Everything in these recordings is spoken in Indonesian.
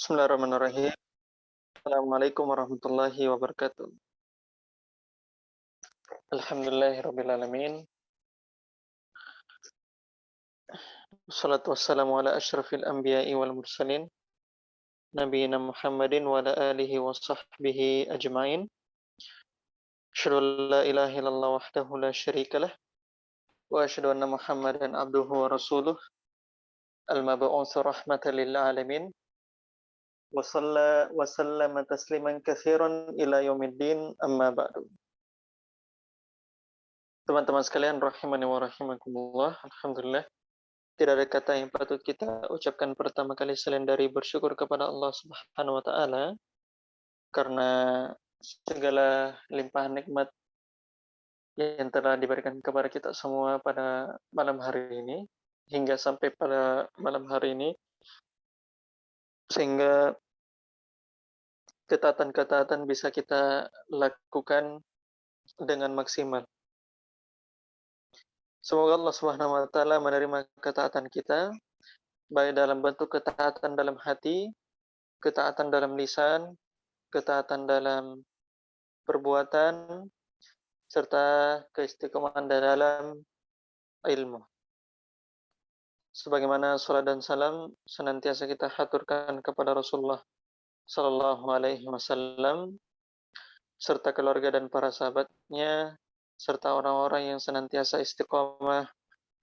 Bismillahirrahmanirrahim. Assalamualaikum warahmatullahi wabarakatuh. Alhamdulillahirrabbilalamin. Wassalatu wassalamu ala asyrafil anbiya'i wal mursalin. Nabiyina Muhammadin wa ala alihi wa sahbihi ajma'in. Asyhadu an la ilaha illallah wahdahu la syarikalah. Wa asyhadu anna Muhammadan abduhu wa rasuluh. Al-mab'utsu rahmatan lil alamin. Wa sallama tasliman katsiran ila yaumiddin amma ba'du. Teman-teman sekalian rahimani wa rahimakumullah. Alhamdulillah, tidak ada kata yang patut kita ucapkan pertama kali selain dari bersyukur kepada Allah Subhanahu wa taala karena segala limpahan nikmat yang telah diberikan kepada kita semua pada malam hari ini hingga sampai pada malam hari ini, sehingga ketaatan-ketaatan bisa kita lakukan dengan maksimal. Semoga Allah Subhanahu wa taala menerima ketaatan kita, baik dalam bentuk ketaatan dalam hati, ketaatan dalam lisan, ketaatan dalam perbuatan, serta keistiqomahan dalam ilmu. Sebagaimana salat dan salam senantiasa kita haturkan kepada Rasulullah sallallahu alaihi wasallam serta keluarga dan para sahabatnya serta orang-orang yang senantiasa istiqomah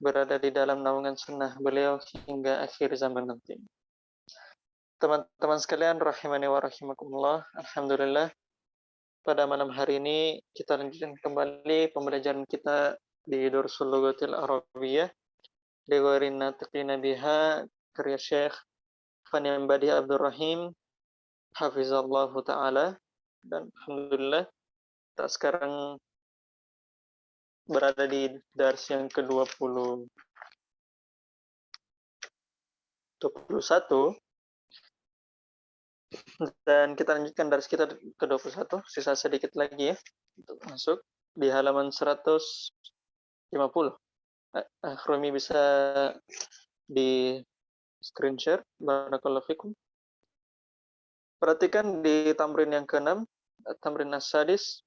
berada di dalam naungan sunnah beliau hingga akhir zaman nanti. Teman-teman sekalian rahimani wa rahimakumullah, alhamdulillah pada malam hari ini kita lanjutkan kembali pembelajaran kita di Dursul Lughatil Arabiyyah li ghairi natiqina biha karya Syekh Fani Badi Abdul Rahim hafizallahu taala. Dan alhamdulillah kita sekarang berada di dars yang ke-21 dan kita lanjutkan dars kita ke-21, sisa sedikit lagi ya untuk masuk di halaman 150. Rumi bisa di screen share, barakallahu fikum. Perhatikan di tamrin yang ke-6, tamrin as-sadis.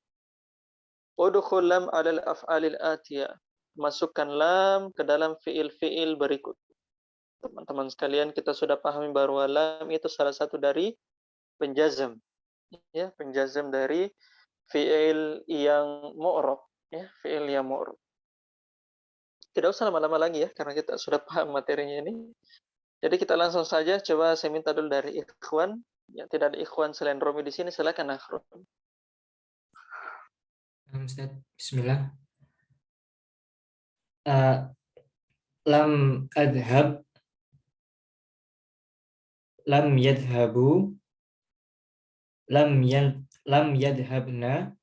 Udkhul lam 'alal af'alil atiyah. Masukkan lam ke dalam fiil-fiil berikut. Teman-teman sekalian, kita sudah pahami bahwa lam itu salah satu dari penjazm. Ya, penjazm dari fiil yang mu'rab, ya, fiil yang mu'rab. Tidak usah lama-lama lagi ya, karena kita sudah paham materinya ini. Jadi kita langsung saja, coba saya minta dulu dari ikhwan. Ya, tidak ada ikhwan selain Romi di sini, silakan Akhron. Ustaz, bismillah. Lam adhab, lam yadhabu, lam yadhabna,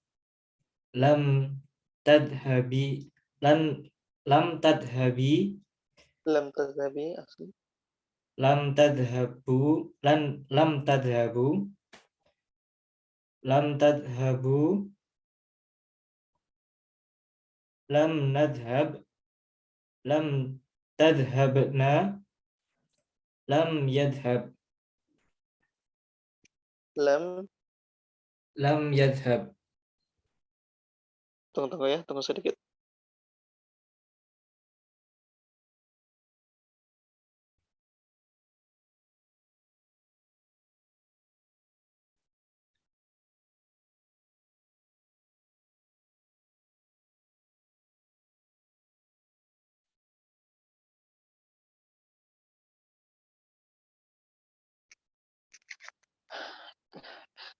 lam tadhabi, lam tadhabi, Lam tadhabi, asli. lam tadhabu, lam tadhabu, lam tadhabu, lam nadhab, lam tadhabna, lam yadhab, lam yadhab. Tunggu ya, tunggu sedikit.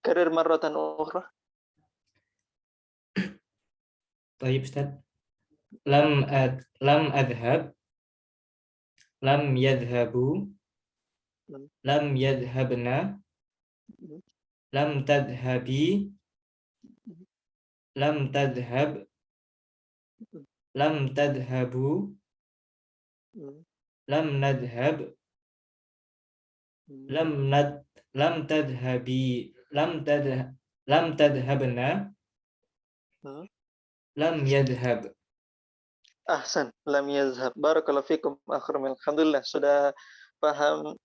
Karir marratan ukhra. Baik, Ustaz. Lam adhab, lam yadhabu, lam yadhabna, lam tadhabi, lam tadhab, lam tadhabu, lam nadhab, lam tadhabi, lam tadhabna, lam yadhab. Ahsan, lam yazhab. Barakallahu fikum akhram. Alhamdulillah sudah paham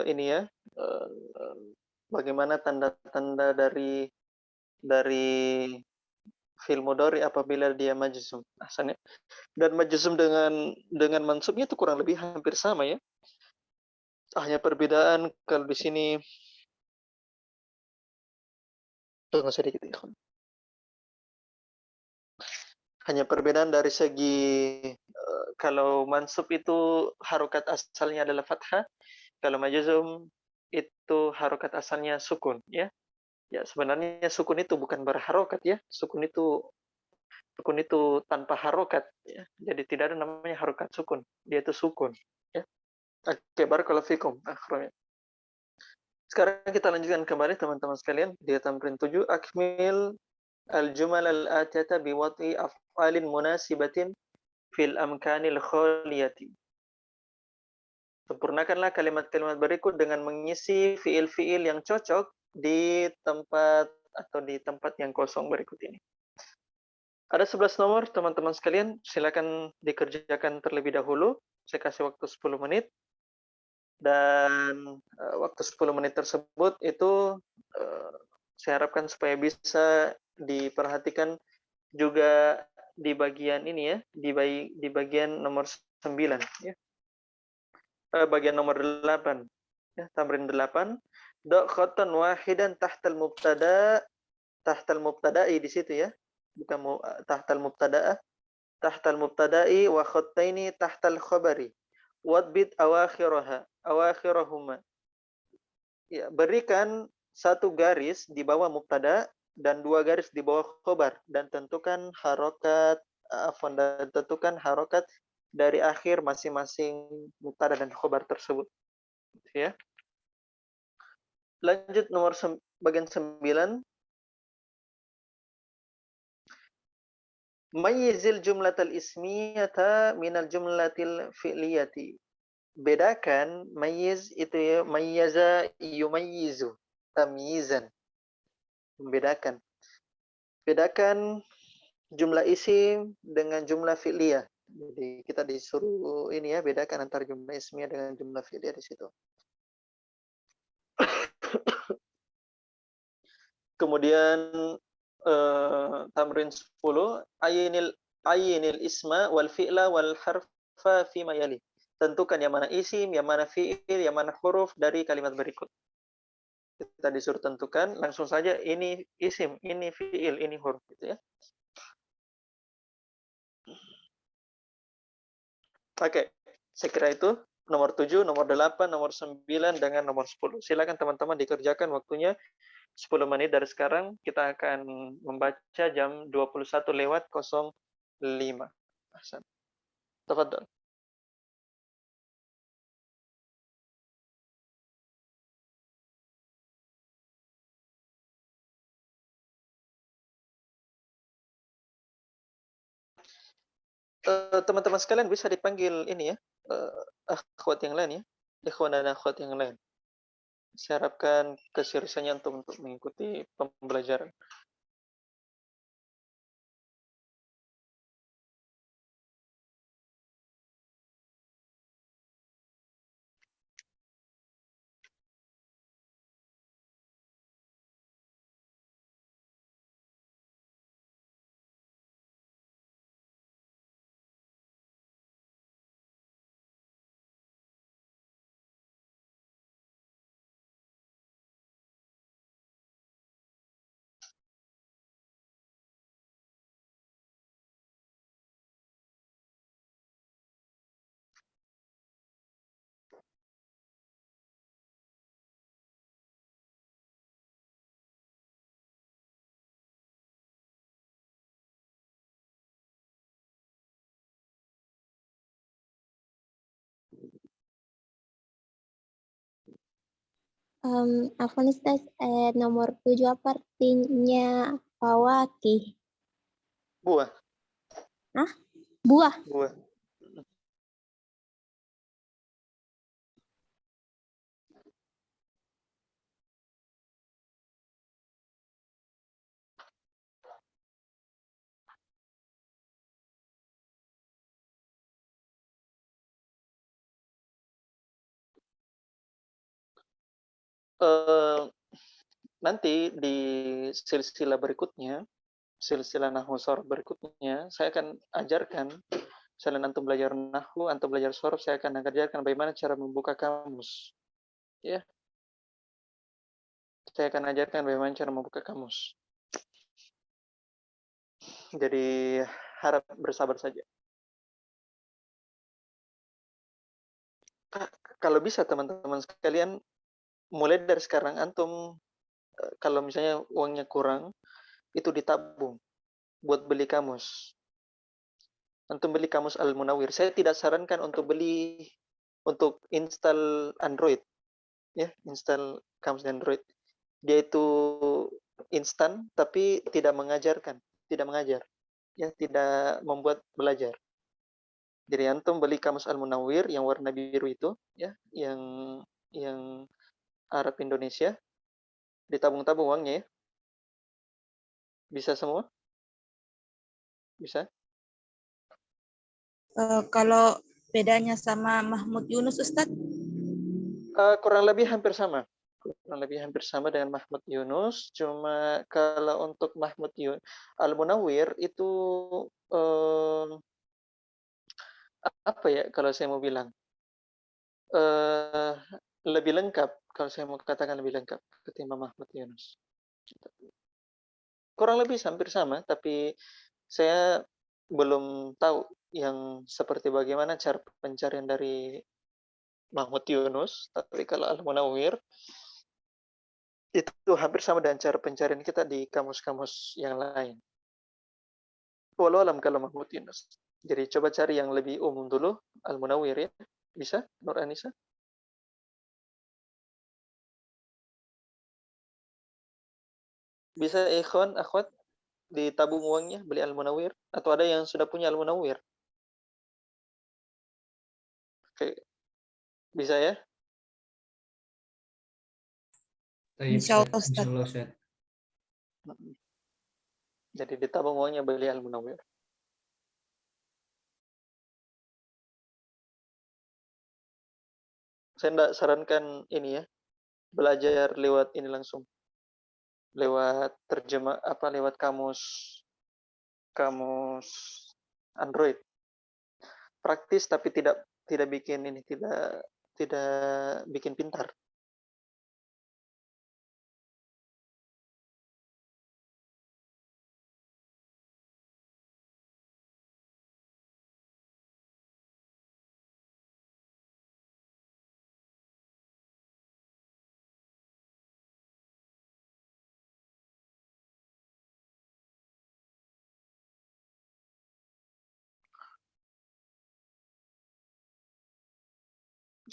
ini ya, eee, bagaimana tanda-tanda dari fi'il mudhari apabila dia majzum. Ahsan ya. Dan majzum dengan mansubnya itu kurang lebih hampir sama ya. Hanya perbedaan kalau di sini tunggu sedikit ya. Hanya perbedaan dari segi kalau mansub itu harokat asalnya adalah fathah, kalau majzum itu harokat asalnya sukun ya. Ya sebenarnya sukun itu bukan berharokat ya. Sukun itu tanpa harokat ya. Jadi tidak ada namanya harokat sukun. Dia itu sukun ya. Oke, barakallahu fikum. Akhirnya. Sekarang kita lanjutkan kembali teman-teman sekalian di tamrin 7 akmil al-jumal al-atiyata biwad'i af'alin munasibatin fil amkanil khaliyati. Sempurnakanlah kalimat-kalimat berikut dengan mengisi fiil-fiil yang cocok di tempat yang kosong berikut ini. Ada 11 nomor teman-teman sekalian, silakan dikerjakan terlebih dahulu. Saya kasih waktu 10 menit dan waktu 10 menit tersebut itu saya harapkan supaya bisa diperhatikan juga di bagian ini ya, di bagian nomor 9 ya. Bagian nomor 8 ya, tamrin 8. Da khattan wahidan tahtal mubtada'i di situ ya. Bukan tahtal mubtada'ah, tahtal mubtada'i wa khattaini tahtal khabari. Wadbit awakhirahuma. Ya, berikan satu garis di bawah mubtada dan dua garis di bawah khabar dan tentukan harokat dari akhir masing-masing mubtada dan khabar tersebut. Ya. Lanjut bagian 9. Mayyizil jumlatal ismiyata minal jumlatil fi'liyati. Bedakan mayyiz itu ya, mayyaza yumayyizu tamyizan. Membedakan. Bedakan jumlah isim dengan jumlah fi'liyah. Jadi kita disuruh ini ya, bedakan antara jumlah ismiyah dengan jumlah fi'liyah di situ. Kemudian tamrin 10, ayinil isma wal fi'la wal harfa fi ma yali. Tentukan yang mana isim, yang mana fi'il, yang mana huruf dari kalimat berikut. Kita disuruh tentukan, langsung saja ini isim, ini fi'il, ini huruf gitu ya. Oke, saya kira itu nomor 7, nomor 8, nomor 9, dengan nomor 10. Silakan teman-teman dikerjakan waktunya 10 menit dari sekarang. Kita akan membaca jam 21:05. Ahsan. Tafadhol. Teman-teman sekalian bisa dipanggil ini ya, akhwat yang lain ya, ikhwan dan akhwat yang lain. Saya harapkan keseriusannya untuk mengikuti pembelajaran. Afwan Ustaz, nomor 7 apa artinya fawakih? Buah. Hah? Buah? Buah. Nanti di silsilah berikutnya, silsilah nahwu sorof berikutnya, saya akan ajarkan, selain antum belajar nahwu, antum belajar sorof, saya akan ajarkan bagaimana cara membuka kamus. Ya, saya akan ajarkan bagaimana cara membuka kamus. Jadi harap bersabar saja. Kalau bisa teman-teman sekalian, mulai dari sekarang antum kalau misalnya uangnya kurang, itu ditabung buat beli kamus. Antum beli kamus Al-Munawwir. Saya tidak sarankan untuk install Android, ya, install kamus Android. Dia itu instan tapi tidak mengajarkan, tidak mengajar, ya, tidak membuat belajar. Jadi antum beli kamus Al-Munawwir yang warna biru itu, ya, yang Arab Indonesia, ditabung-tabung uangnya, ya. Bisa semua? Bisa? Kalau bedanya sama Mahmud Yunus, Ustadz? Kurang lebih hampir sama. Kurang lebih hampir sama dengan Mahmud Yunus. Cuma kalau untuk Mahmud Yunus, Al-Munawwir itu apa ya kalau saya mau bilang? Lebih lengkap, kalau saya mau katakan lebih lengkap ketimbang Mahmud Yunus. Kurang lebih hampir sama, tapi saya belum tahu yang seperti bagaimana cara pencarian dari Mahmud Yunus, tapi kalau Al-Munawwir itu hampir sama dengan cara pencarian kita di kamus-kamus yang lain. Walau alam kalau Mahmud Yunus. Jadi coba cari yang lebih umum dulu, Al-Munawwir, ya. Bisa, Nur Anissa? Bisa ikhwan, akhwat, ditabung uangnya, beli Al-Munawwir? Atau ada yang sudah punya Al-Munawwir? Oke, bisa ya? Insya Allah, Ustadz. Insyaallah, Ustaz. Jadi ditabung uangnya beli Al-Munawwir. Saya tidak sarankan ini, ya, belajar lewat ini langsung. Lewat terjemah lewat kamus Android. Praktis tapi tidak bikin ini, tidak bikin pintar.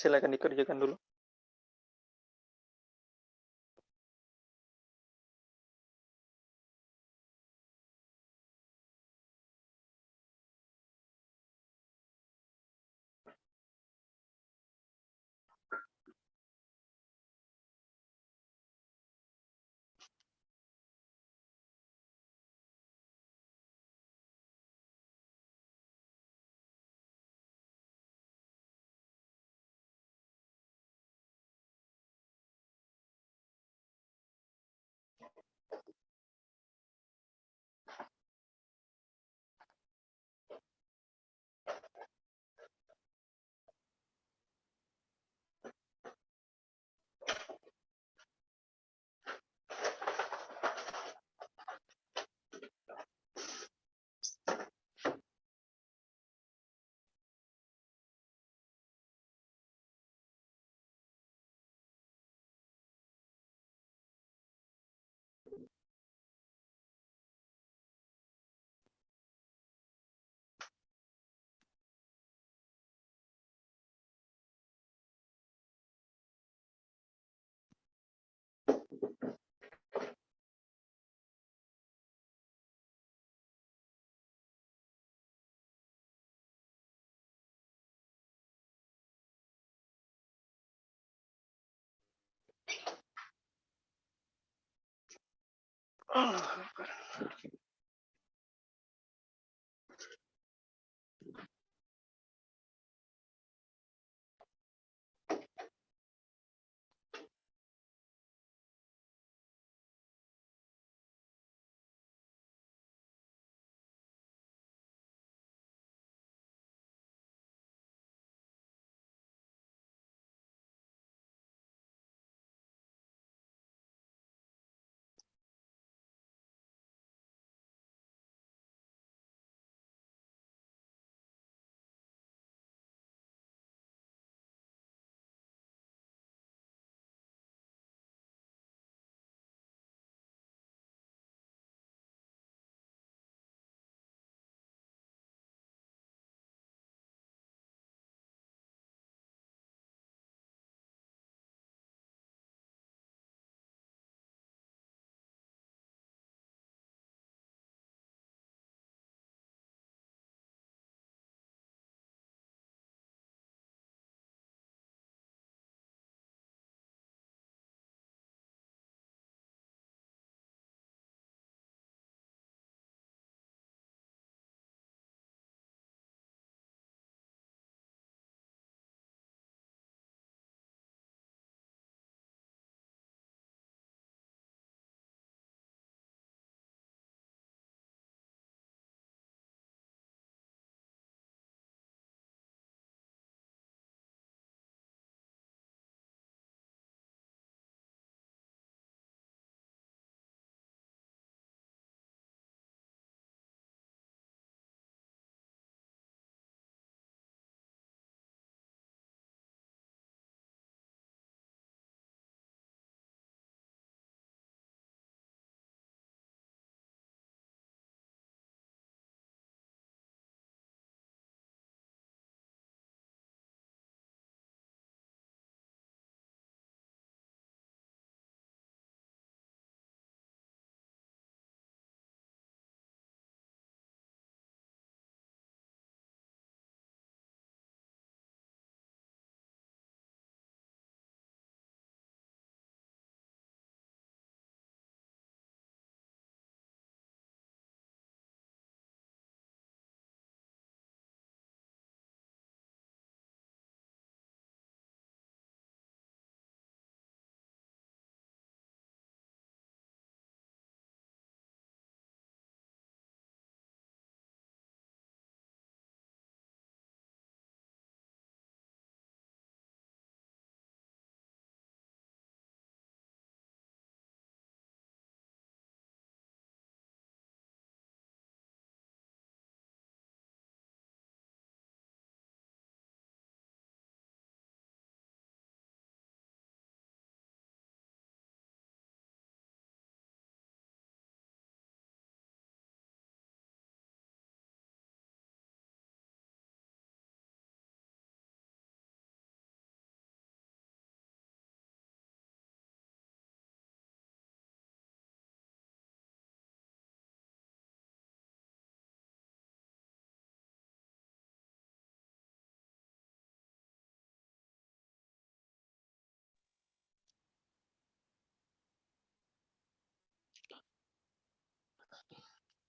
Silakan dikerjakan dulu.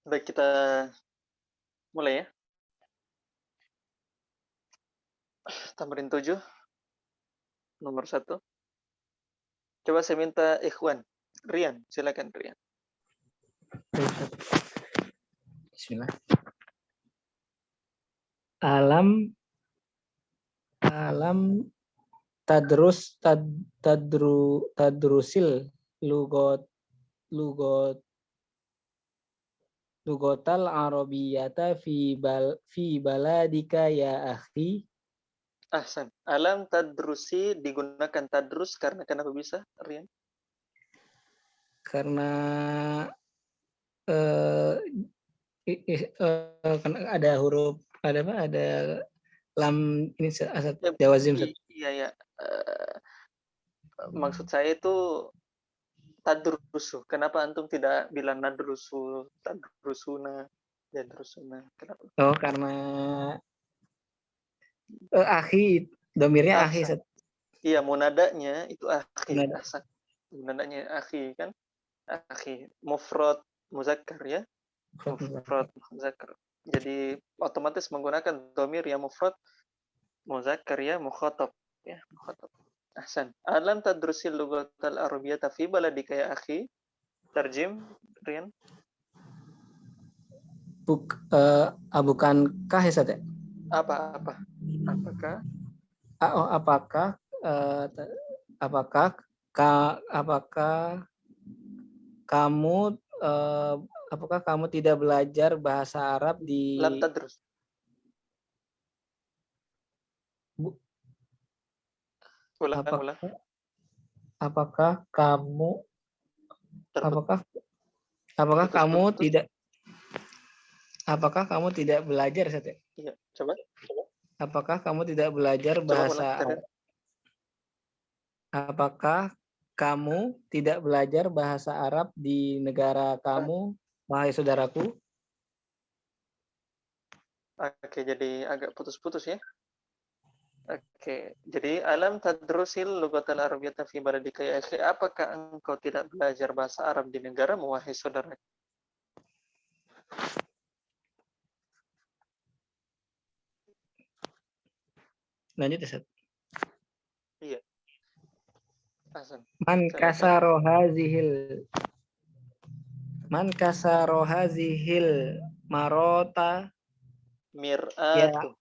Baik, kita mulai ya. Tamrin 7, nomor 1. Coba saya minta Ikhwan. Rian, silakan Rian. Bismillah. Alam tadrusil lugotal arabiyata fi baladika ya akhi. Ahsan. Alam tadrusi digunakan tadrus karena kenapa bisa, Rian? Karena karena ada huruf ada lam ini jawazim. Iya ya. Maksud saya itu tadrusu. Kenapa antum tidak bilang nadrusu, tadrusuna, yadrusuna? Kenapa? Oh, karena akhi, domirnya akhi. Iya, munadanya itu akhi. Munada. Munadanya akhi kan? Akhi. Mufrad muzakkar ya. Mufrad muzakkar. Jadi otomatis menggunakan domir yang mufrad muzakkar ya, mukhatab ya, mukhatab. Ahsan. Alam tadrusil lughatal arabiyyata fi baladika ya akhi? Terjem, Rian. Bukankah ya, Sate? Apakah kamu tidak belajar bahasa Arab di lam tadrus? Ulang. Apakah kamu tidak belajar, Sate? Iya, coba. Apakah kamu tidak belajar bahasa Arab? Apakah kamu tidak belajar bahasa Arab di negara kamu, wahai saudaraku? Oke, jadi agak putus-putus ya. Oke, jadi alam tadrusil lughatal arabiyyata fi baladika ya akhi? Apakah engkau tidak belajar bahasa Arab di negaramu, wahai saudara? Lanjut, Ustaz. Iya. Hasan. Man kasaro hazihil marota mir'atu.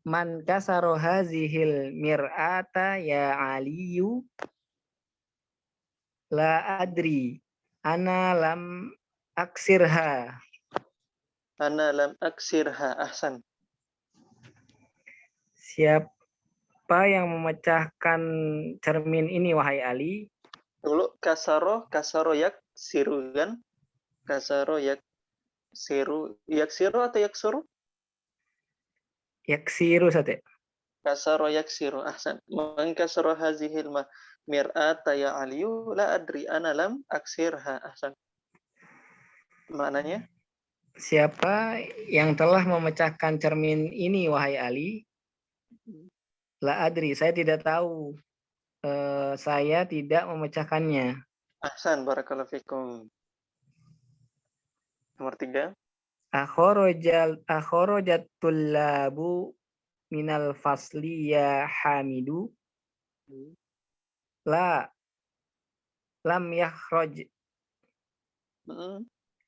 Man kasaro hazihil mir'ata ya aliyu la adri ana lam aksirha. Ahsan. Siapa yang memecahkan cermin ini, wahai Ali? Dulu kasaro yak siru kan? Kasaro yak siru atau yak suru? Yaksiru, Sate. Kasaro yak siru. Ahsan. Man kasaro hazihil mir'ata ya aliyu la adri ana lam aksirha. Ahsan. Maknanya? Siapa yang telah memecahkan cermin ini, wahai Ali? La adri, saya tidak tahu. Saya tidak memecahkannya. Ahsan, barakallahu fikum. Nomor 3. Akhrajat tullabu minal fasli ya Hamidu. Lam yakhruj.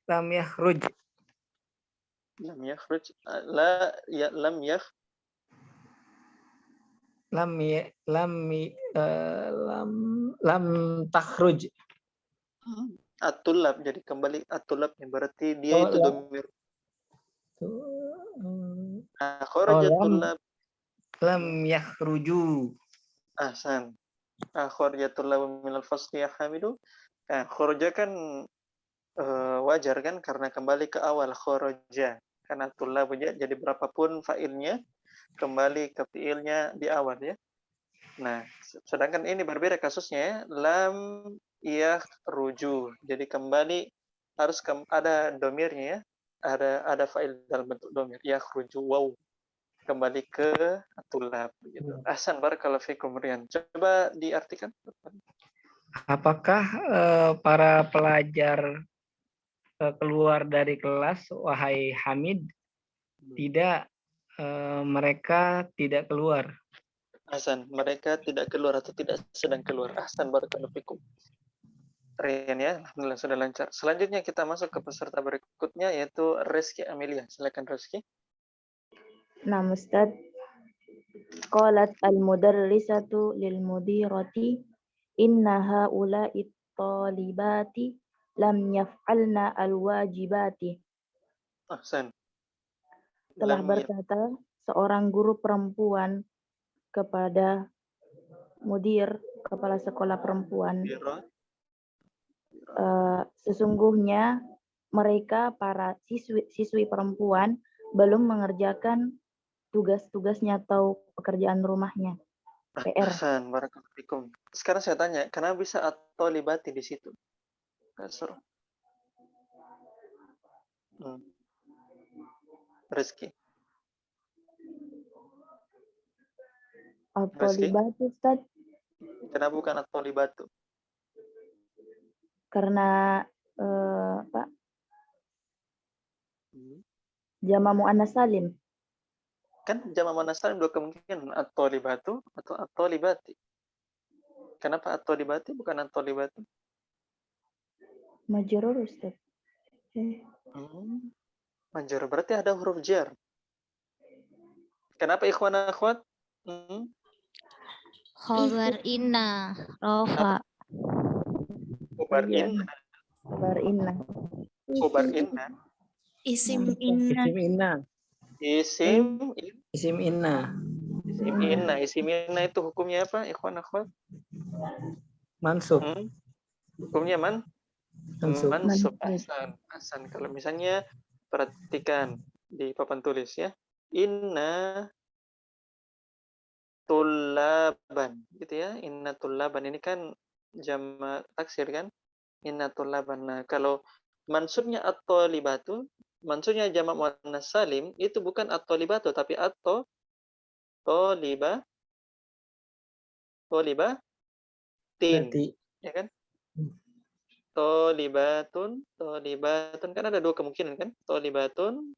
Lam yakhruj. Lam yakhruj. Lam takhruj. At-tullab, jadi kembali at-tullab berarti dia itu domir. Akhrajat tullab. Lam yakhruju. Ahsan. Akhrajat tullab minal fasli ya Hamidu. Kharaja kan wajar kan karena kembali ke awal kharaja. Karena tullab jadi berapapun fa'ilnya kembali ke fi'ilnya di awal ya. Nah, sedangkan ini berbeda kasusnya ya. Lam yakhruju. Jadi kembali harus ada domirnya ya. Ada fa'il dalam bentuk domir. Yakhruju waw. Kembali ke tulab gitu. Ahsan, barakallahu fikum Rian. Coba diartikan. Apakah para pelajar keluar dari kelas, wahai Hamid? Tidak, mereka tidak keluar. Ahsan, mereka tidak keluar atau tidak sedang keluar. Ahsan, barakallahu fikum. Rian ya, alhamdulillah sudah lancar. Selanjutnya kita masuk ke peserta berikutnya yaitu Rizky Amelia. Silakan Rizky. Nah, Ustaz. Qalat al-mudarrisatu lil mudirati inna haula'i talibati lam yaf'alna al-wajibati. Ahsan. Telah Lam berkata seorang guru perempuan kepada mudir, kepala sekolah perempuan, yafira. sesungguhnya mereka para siswi perempuan belum mengerjakan tugas-tugasnya atau pekerjaan rumahnya, PR. Ahsan, barakallahu fikum. Sekarang saya tanya, kenapa bisa at-talibati di situ? Kasur. Rizky. At-talibatu, Ustaz, Kenapa bukan at-talibatu? karena jama muannas salim. Kan jama muannas salim dua kemungkinan, at-talibatu atau at-talibati. Kenapa at-talibati bukan at-talibatu? Majrur, Ustaz. Majrur, berarti ada huruf jar. Kenapa ikhwan akhwat? Khobar inna rofa. Khobar Iya. inna. Khobar inna. Khobar inna. Isim inna. Isim inna. Isim Isim inna. inna. Isim inna itu hukumnya apa, ikhwan akhwat? Mansub. Hukumnya Mansub. mansub. Ahsan. Kalau misalnya perhatikan di papan tulis ya. Inna tullaban gitu ya. Inna tullaban ini kan jamak taksir kan? Inna tullaban. Nah, kalau mansubnya at-talibatu, mansubnya jamak muannas salim itu bukan at-talibatu tapi at-taliba tin. Ya kan? Tolibatun kan ada dua kemungkinan kan? Tolibatun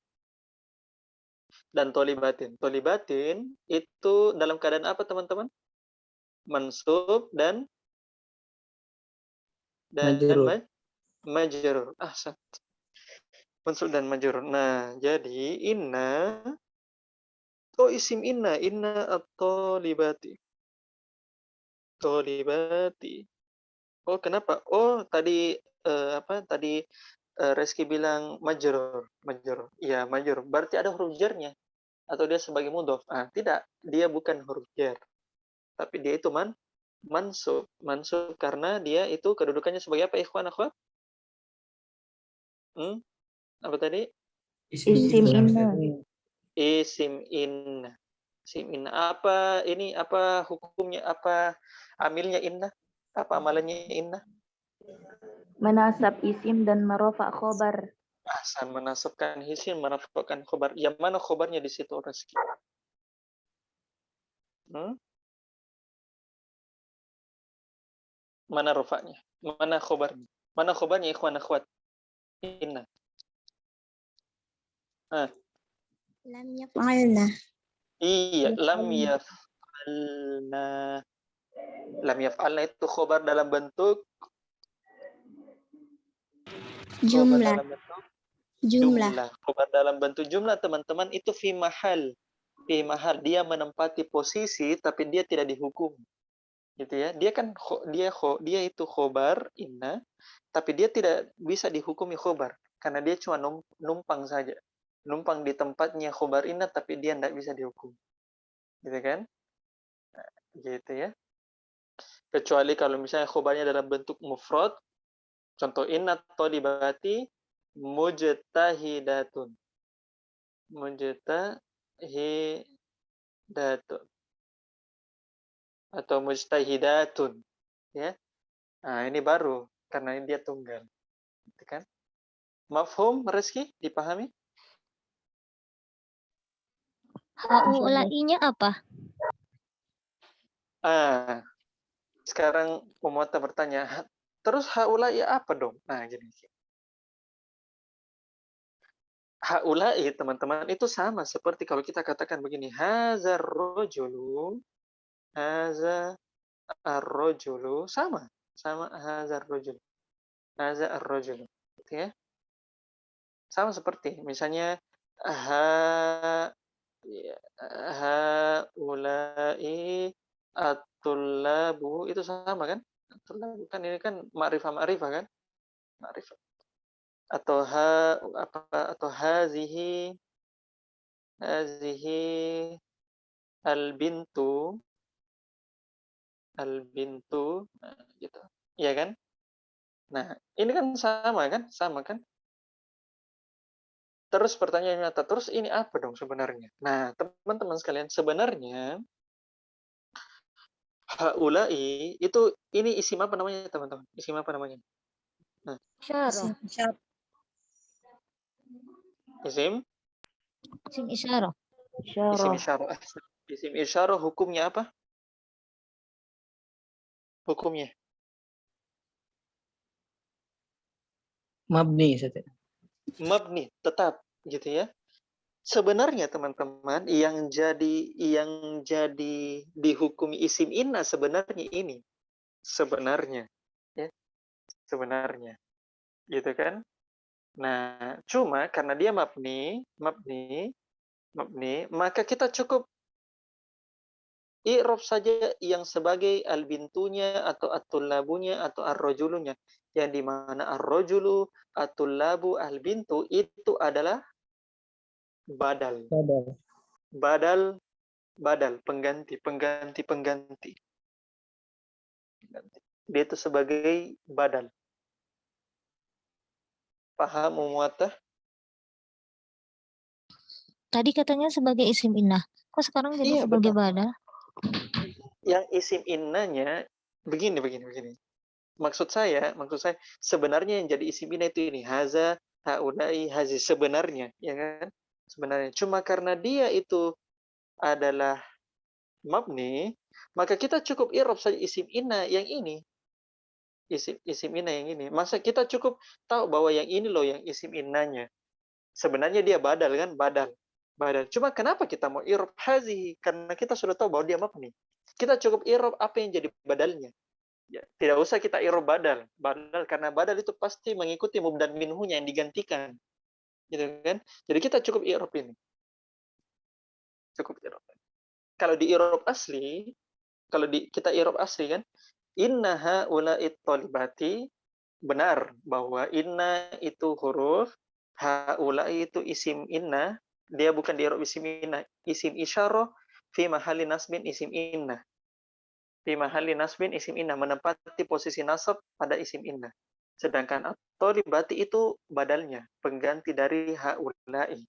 dan tolibatin. Tolibatin itu dalam keadaan apa teman-teman? Mansub dan majrur. Ahsan. Mansub dan majrur. Nah, jadi inna isim inna at-talibati. Talibati. Oh, kenapa? Oh, tadi Reski bilang majrur. Iya, majrur. Berarti ada huruf jarnya atau dia sebagai mudhof. Tidak, dia bukan huruf jar. Tapi dia itu mansub. Mansub karena dia itu kedudukannya sebagai apa, ikhwan akhwat? Apa tadi? Isim inna. Isim inna. Isim inna. Apa ini? Apa hukumnya? Apa amilnya inna? Apa amalannya inna? Menasab isim dan merofa khobar. Ahsan, menasabkan isim, menafakkan khobar. Yang mana khobarnya di situ, Rizky? Mana rofaknya? Mana khobarnya? Mana khobarnya, ikhwan akhwat? Inna. Lam yaf'alna. Iya, lam yaf'alna. Lam yaf'alna itu khobar dalam bentuk Jumlah. Khobar dalam bentuk jumlah, teman-teman, itu fi mahal. Fi mahal, dia menempati posisi tapi dia tidak dihukum. Gitu ya. Dia kan dia itu khobar inna, tapi dia tidak bisa dihukumi khobar karena dia cuma numpang saja. Numpang di tempatnya khobar inna tapi dia tidak bisa dihukum. Gitu kan? Gitu ya. Kecuali kalau misalnya khobarnya dalam bentuk mufrad, contoh inna thalibati mujtahidatun. Mujtahidatun. Atau mujtahidatun. Ya. Nah, ini baru karena dia tunggal. Gitu kan? Mafhum, Rizky? Dipahami? Haulainya apa? Sekarang Umuata bertanya, terus haulai apa dong? Nah, gini. Haulai, teman-teman, itu sama seperti kalau kita katakan begini, hazar rojulu, haza ar-rojulu, sama hazar rojulu, haza ar-rojulu, gitu ya. Sama seperti misalnya ha ya, haulai at-tullabu, itu sama kan? At-tullabu kan ini kan ma'rifah kan? Ma'rifah. Atau atau hazihi al-bintu, nah, gitu. Iya kan? Nah, ini kan sama kan? Sama kan? Terus pertanyaannya, terus ini apa dong sebenarnya? Nah, teman-teman sekalian, sebenarnya haulai itu ini isim apa namanya, teman-teman? Isim apa namanya? Nah, Isyarah. isim Isim isyarah. isim Isyarah. isyarah. Isim isyarah hukumnya apa? Hukumnya Mabni, Ustaz. mabni, tetap gitu ya. Sebenarnya teman-teman yang jadi dihukumi isim inna sebenarnya ini. Sebenarnya ya, sebenarnya. Gitu kan? Nah, cuma karena dia mabni, maka kita cukup i'rab saja yang sebagai al-bintunya atau at-tullabunya atau ar-rajulunya. Yang di mana ar-rajulu, at-tullabu, al-bintu itu adalah badal. Badal, pengganti. Dia itu sebagai badal. Paham Umuatah? Tadi katanya sebagai isim innah. Kok sekarang jadi Iya, sebagai betul. badal? Yang isim innanya begini. Maksud saya sebenarnya yang jadi isim inna itu ini haza, haulai, hazi, sebenarnya, ya kan? Sebenarnya. Cuma karena dia itu adalah mabni, maka kita cukup i'rab saja isim inna yang ini. Isim inna yang ini. Masa kita cukup tahu bahwa yang ini loh yang isim innanya. Sebenarnya dia badal kan? Badal. Cuma kenapa kita mau i'rab hazihi? Karena kita sudah tahu bahwa dia mabni. Kita cukup i'rab apa yang jadi badalnya. Ya, tidak usah kita i'rab badal. Karena badal itu pasti mengikuti mubdal minhunya yang digantikan. Gitu kan? Jadi kita cukup i'rab ini. Cukup i'rab. Kalau di i'rab asli, kita i'rab asli kan, inna haula'it thalibati, benar bahwa inna itu huruf, haula'i itu isim inna, dia bukan di i'rab isim inna, isim isyarah fi mahalli nasbin isim inna. Fi mahalli nasbin isim inna, menempati posisi nasab pada isim inna. Sedangkan at-thalibati itu badalnya, pengganti dari haula'i.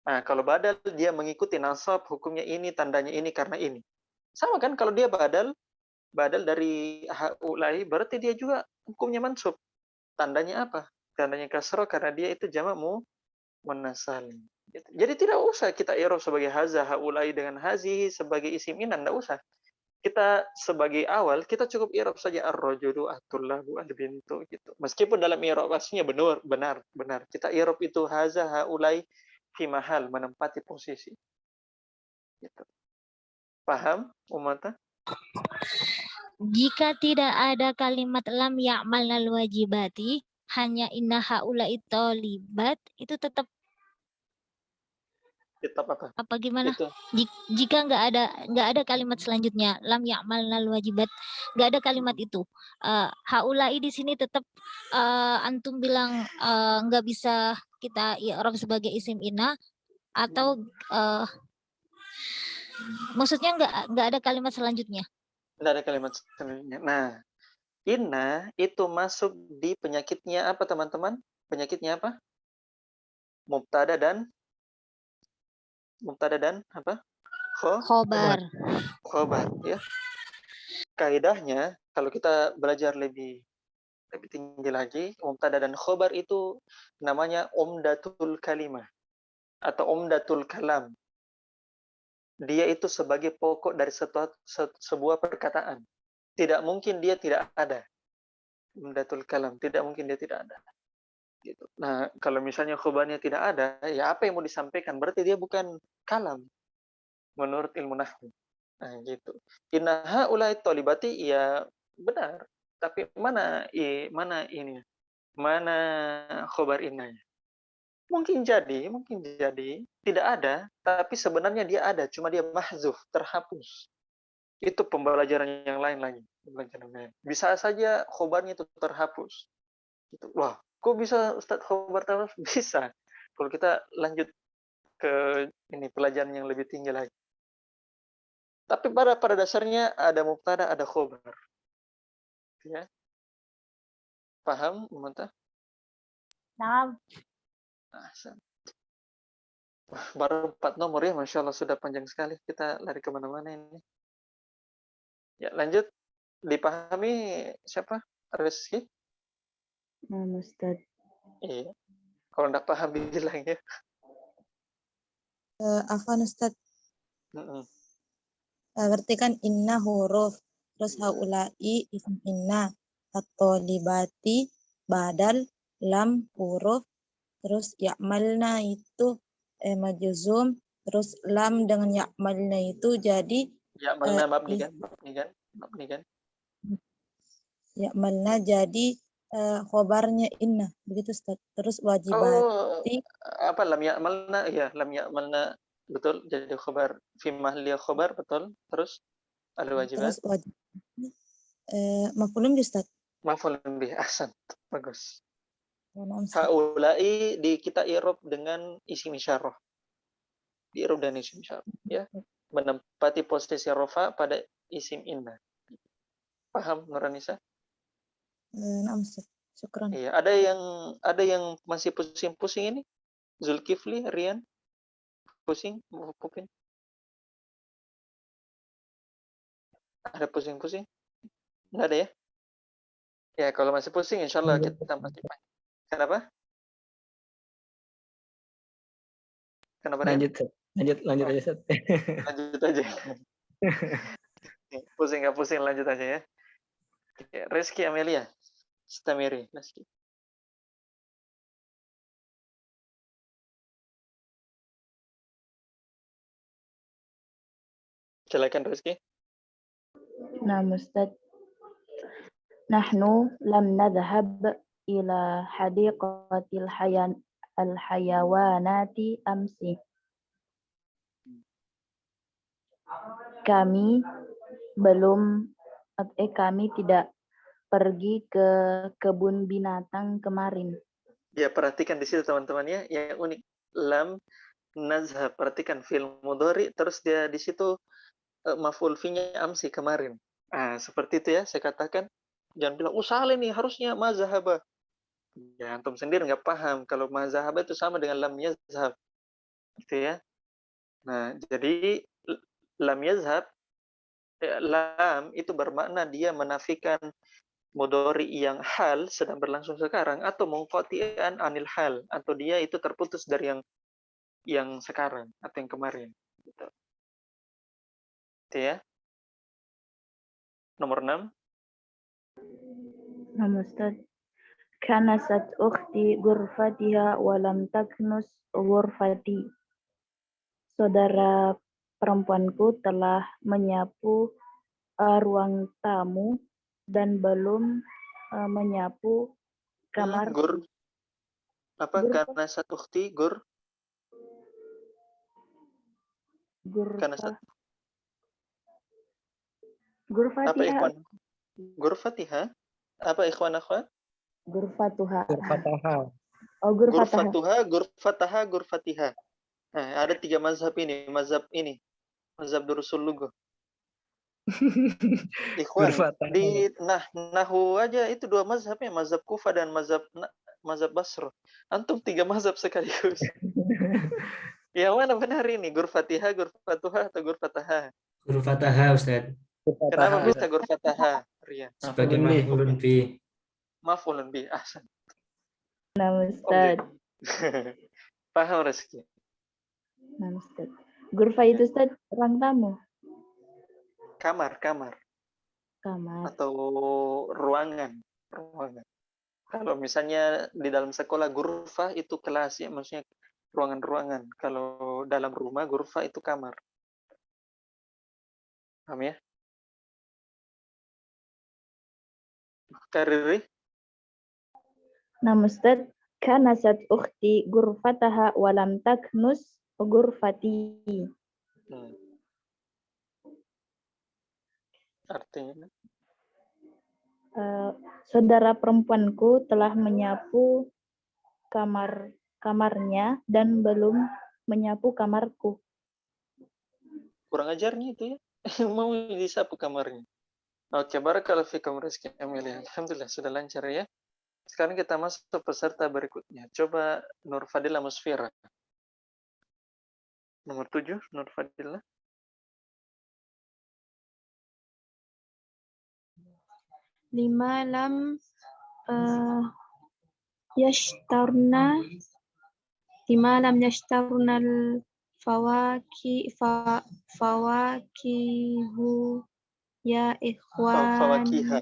Nah, kalau badal dia mengikuti nasab, hukumnya ini, tandanya ini karena ini. Sama kan kalau dia badal dari haulai, berarti dia juga hukumnya mansub. Tandanya apa? Tandanya kasroh karena dia itu jamak muannas salim. Jadi tidak usah kita i'rab sebagai haza, haulai dengan hazihi sebagai isim inna, tidak usah. Kita sebagai awal kita cukup i'rab saja ar-rajulu, at-tullabu, al-bintu gitu. Meskipun dalam i'rab aslinya benar. Kita i'rab itu haza, haulai fi mahal, menempati posisi. Gitu. Paham, Umata? Jika tidak ada kalimat lam ya'malnal wajibati, hanya inna haula'i tholibat, itu tetap Kitab apa? apa gimana? Itu. Jika nggak ada kalimat selanjutnya lam ya'malnal wajibat, nggak ada kalimat itu. Haula'i di sini tetap antum bilang nggak bisa kita i'rab sebagai isim inna atau maksudnya nggak ada kalimat selanjutnya. Tidak ada kalimat selanjutnya. Nah, inna itu masuk di penyakitnya apa, teman-teman? Penyakitnya apa? Mubtada dan apa? Khobar. Khobar, ya. Kaidahnya kalau kita belajar lebih tinggi lagi, mubtada dan khobar itu namanya umdatul kalimah atau umdatul kalam. dia itu sebagai pokok dari sebuah perkataan. Tidak mungkin dia tidak ada. Umdatul kalam, tidak mungkin dia tidak ada. Gitu. Nah, kalau misalnya khobarnya tidak ada, ya apa yang mau disampaikan? Berarti dia bukan kalam menurut ilmu nahwu. Nah, gitu. Inna haula'i thalibati, ya benar. Tapi mana ini? Mana khobar innanya? Mungkin jadi tidak ada, tapi sebenarnya dia ada, cuma dia mahzuf, terhapus. Itu pembelajaran yang lain lagi. Bisa saja khobarnya itu terhapus. Gitu. Wah, kok bisa Ustadz khobar terhapus? Bisa. Kalau kita lanjut ke ini pelajaran yang lebih tinggi lagi. Tapi pada dasarnya ada mubtada, ada khobar. Ya. Paham, Mumtah? Nah, Baru 4 nomor ya, Masya Allah sudah panjang sekali. Kita lari kemana-mana ini. Ya, lanjut. Dipahami siapa? Rizky? Nah, Ustaz. Iya. Kalau enggak paham bilang ya. Afwan Ustaz, berarti kan inna huruf, terus haula'i ism inna, atau libati badal, lam huruf, terus ya'malna itu majzum, terus lam dengan ya'malna itu jadi Ya, malna mabni kan? ya'malna jadi khobarnya inna, begitu Ustaz. Terus Oh, wajibati apa lam ya'malna? Ya, lam ya'malna, betul. Jadi khobar fi mahli khobar, betul. Terus al-wajibat. terus wajibati maf'ulun bi Ustaz. Maf'ulun bih, ahsan. Bagus. Naam, Ustaz. Haula'i kita i'rab dengan isim isyarah. I'rab dan isim isyarah, ya. Menempati posisi rafa pada isim inna. Paham, Nuranisa? Naam, Ustaz. Syukran. Iya, ada yang masih pusing-pusing ini? Zulkifli, Rian, pusing, Pupin? Ada pusing-pusing? Enggak ada ya? Ya, kalau masih pusing, insya Allah kita masih panjang. Kenapa? Kenapa, Rian? Lanjut aja, Ustaz. Lanjut aja. Pusing nggak pusing, lanjut aja ya. Rizky Amelia, Stamiri, Rizky. Silakan Rizky. Nah, Ustaz. Nahnu lam nadhhab ila hadiqatil hayawanati amsi. Kami tidak pergi ke kebun binatang kemarin. Ya, perhatikan di situ teman-teman ya, yang unik. Lam nazhab, perhatikan fil mudhari, terus dia di situ maf'ul fi-nya amsi, kemarin. Seperti itu ya, saya katakan. Jangan bilang, salah nih, harusnya mazhaba. Ya, antum sendiri nggak paham. Kalau mazhaba itu sama dengan lam yazhab. Gitu ya. Nah, jadi lam yazhab, lam itu bermakna dia menafikan mudhari yang hal sedang berlangsung sekarang, atau munqati'an anil hal, atau dia itu terputus dari yang sekarang atau yang kemarin. Gitu. Itu ya. Nomor 6. Nah, Ustaz. Kanasat ukhti ghurfatiha wa lam taknus ghurfati. Saudara perempuanku telah menyapu ruang tamu dan belum menyapu kamar. Gur. Apa? Karena satu ukhti gur. Karena satu. Ghurfatiha. Apa ikhwan? Ghurfatiha? Apa ikhwan akhwat? Ghurfatuha. Ghurfataha. Oh, ghurfataha. Ghurfataha, ghurfatiha. Nah, ada 3 mazhab ini. Mazhab Durusul Lughah. Ikhwan, di nahwu aja itu 2 mazhabnya, mazhab Kufah dan mazhab Basrah. Antum 3 mazhab sekaligus. Yang mana benar ini? Ghurfatiha, ghurfatuha, atau ghurfataha? Ghurfataha, Ustaz. Kenapa bisa ghurfataha, Rian? Sebagai maf'ulun bih. Maf'ulun bih, ahsan. Nah, Ustaz. Paham, Rizky? Nah, Ustaz. Gurfa itu Ustaz ruang tamu. Kamar Kamar. atau ruangan. Kalau misalnya di dalam sekolah gurfa itu kelas ya, maksudnya ruangan-ruangan. Kalau dalam rumah gurfa itu kamar. Paham ya? Kariri? Nah Ustaz, kanasat ukhti gurfataha walam taknus gurfati. Artinya? Saudara perempuanku telah menyapu kamarnya dan belum menyapu kamarku. Kurang ajarnya itu ya. Mau disapu kamarnya. Oke, barakallahu fikum Rizky Amelia. Alhamdulillah sudah lancar ya. Sekarang kita masuk ke peserta berikutnya. Coba Nur Fadila Musfira. Nomor 7, Nur Fadila. Lima lam yashtarna fawakihu ya ikhwan. Fawakiha.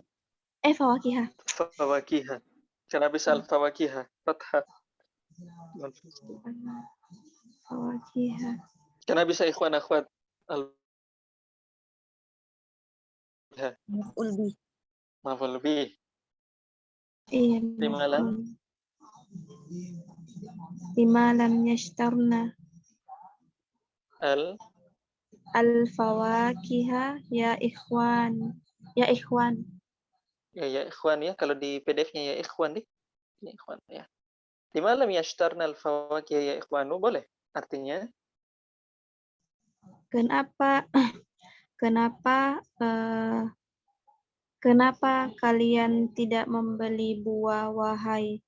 Fawakiha. Fawakiha. Kenapa bisa al-fawakiha? Fathah. Fawakiha. Kenapa bisa ikhwan akhwat? Maf'ul bih. Maf'ul bih. Iya. Lima lam yashtarna al-fawakiha ya ikhwan. Ya ikhwan. Ya ikhwan ya. Kalau di PDF-nya ya ikhwan deh. Ya ikhwan ya. Di malam yashtarna al-fawakiha ya ikhwanu boleh. Artinya Kenapa kalian tidak membeli buah wahai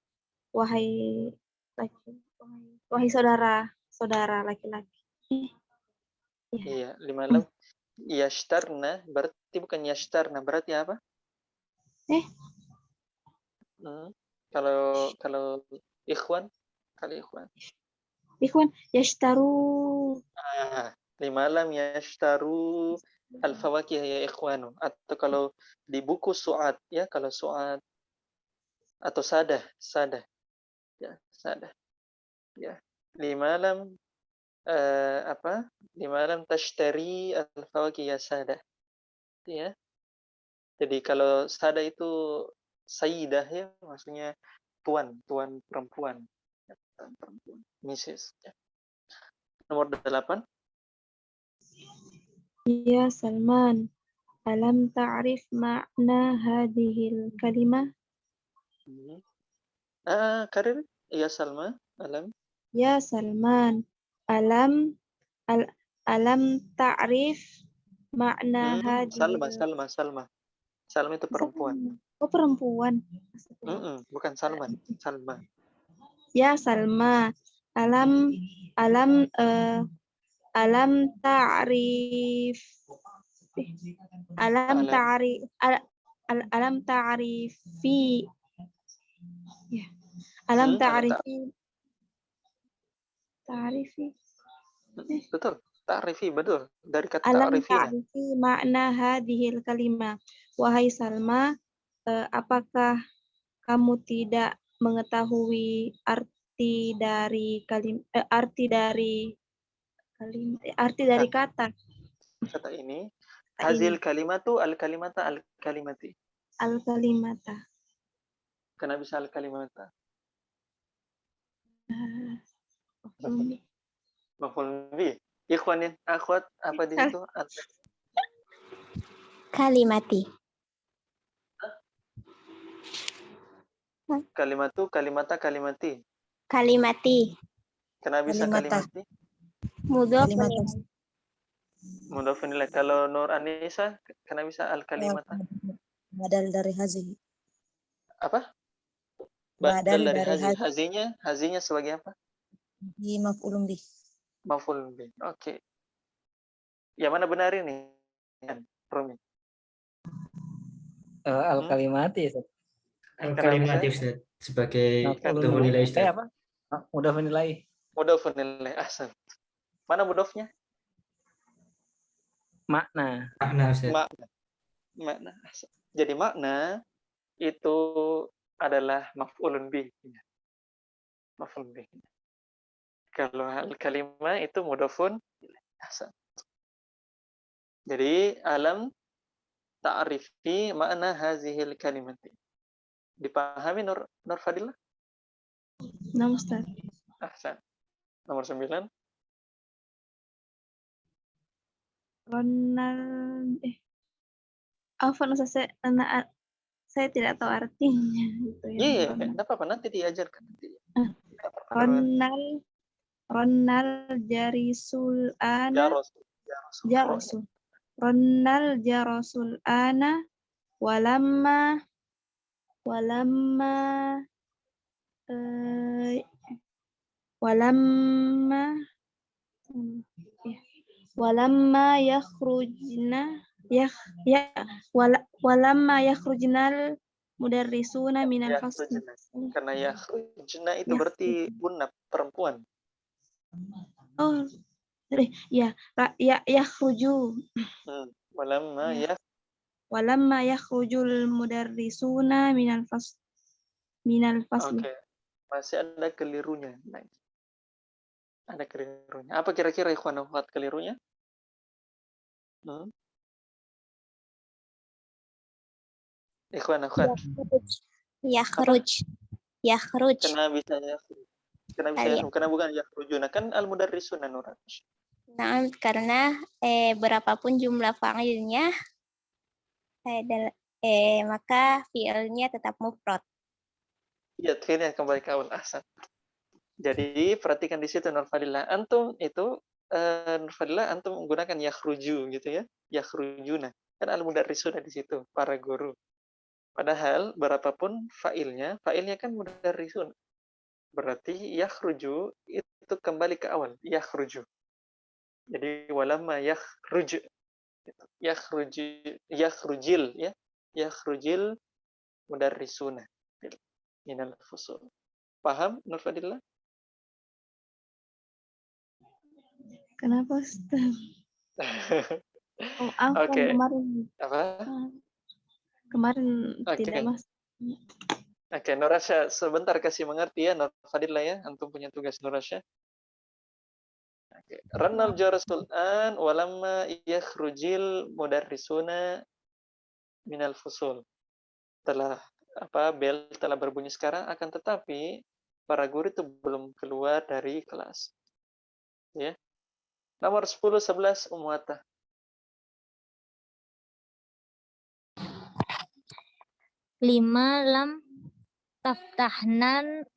saudara laki-laki? iya, di malam yashtarna berarti bukan yashtarna, berarti apa? Kalau ikhwan, Ikhwan yashtaru. Di malam yashtaru al-fawakih ya ikhwanu. Atau kalau di buku Su'ad ya, kalau Su'ad atau Sadah. Ya, Sadah. Ya. Di malam Di malam tashtari al-fawakih ya Sadah. Ya. Jadi kalau Sadah itu sayyidah ya, maksudnya tuan perempuan. Mrs. Ya. Nomor 8. Ya Salman, alam ta'rif makna hadhil kalimah? Karir, ya Salma, alam. Ya Salman, alam ta'rif makna hadhil. Salma itu perempuan. Oh, perempuan. Bukan Salman, Salma. Ya Salma, alam ta'rif ta'rifi Betul, ta'rifi betul. Dari kata alam ta'rifina. ta'rifi makna hadhil kalimah. Wahai Salma, apakah kamu tidak mengetahui arti dari kata ini? Hazil kalimatu al-kalimata al-kalimati. Al-kalimata. Kenapa bisa al-kalimata? Maf'ul bih. Ikhwanin, akhwat, apa di situ? Kalimati. Kalimatu, kalimata, kalimati. Kalimati. Kenapa bisa kalimati? Mudhaf ilaih. Kalau Nur Anissa, kenapa bisa al-kalimata? Badal dari hazi. Apa? Badal dari hazi. Hazinya sebagai apa? Di maf'ulun bih. Maf'ul bih. Oke. Yang mana benar ini? Rumi. Al-kalimati. Al-kalimati Ustaz sebagai mudhofun ilaih Ustaz. Apa? Mudhofun ilaih. Mudhofun ilaih. Ahsan. Mana mudhofnya? makna. Makna Ustaz. Makna. Jadi makna itu adalah maf'ulun bih. Maf'ulun bih. Kalau al-kalimah itu mudhafun ilaih. Jadi alam ta'rifi makna hazihil kalimati. Dipahami Nur Fadilah? Nah, Ustaz. Ahsan. Nomor 9. Ronald, Afwan Ustaz, saya tidak tahu artinya. Gitu ya, Iya, Ronald. enggak apa-apa, nanti diajarkan. Ronald jarisul ana Jarosul. Ronald jarosul ana walamma eh, walamma yakhrujnal mudarrisuna minal fasli. Karena yakhrujna itu berarti bunna, perempuan. Oh, yakhruju. Walamma yakhrujul mudarrisuna minal fasli. Oke. Masih ada kelirunya. Ada kelirunya. Apa kira-kira ikhwan akhwat kelirunya? Ikhwan akhwat. Yakhruj. Kenapa bisa yakhruj? Karena bukan yakhrujuna, kan al-mudarrisuna Nuraj. Nah, karena berapapun jumlah fa'ilnya, maka fi'ilnya tetap mufrad. Iya, akhirnya kembali ke awal ahsan. Jadi perhatikan di situ Nur Fadilah. Antum itu Nur Fadilah antum menggunakan yakhruju gitu ya. Yakhrujuna. Kan al-mudarrisuna di situ, para guru. Padahal berapapun fa'ilnya kan mudarrisun. Berarti yakhruju itu kembali ke awal, yakhruju. Jadi walamma yakhrujil ya. Yakhrujil mudarrisuna minal fusul. Paham Nur Fadillah? Kenapa Ustaz? Oke. Kemarin. Apa? Kemarin tidak masuk. Oke, Nurasya sebentar kasih mengerti ya Nur Fadillah ya, antum punya tugas Nurasya. Oke. Rannal jarasul an walamma yakhrujil mudarrisuna minal fusul. Telah bel telah berbunyi sekarang, akan tetapi para guru itu belum keluar dari kelas. Ya. Nomor 10 11 Ummuhatta. 5 lam taftahnan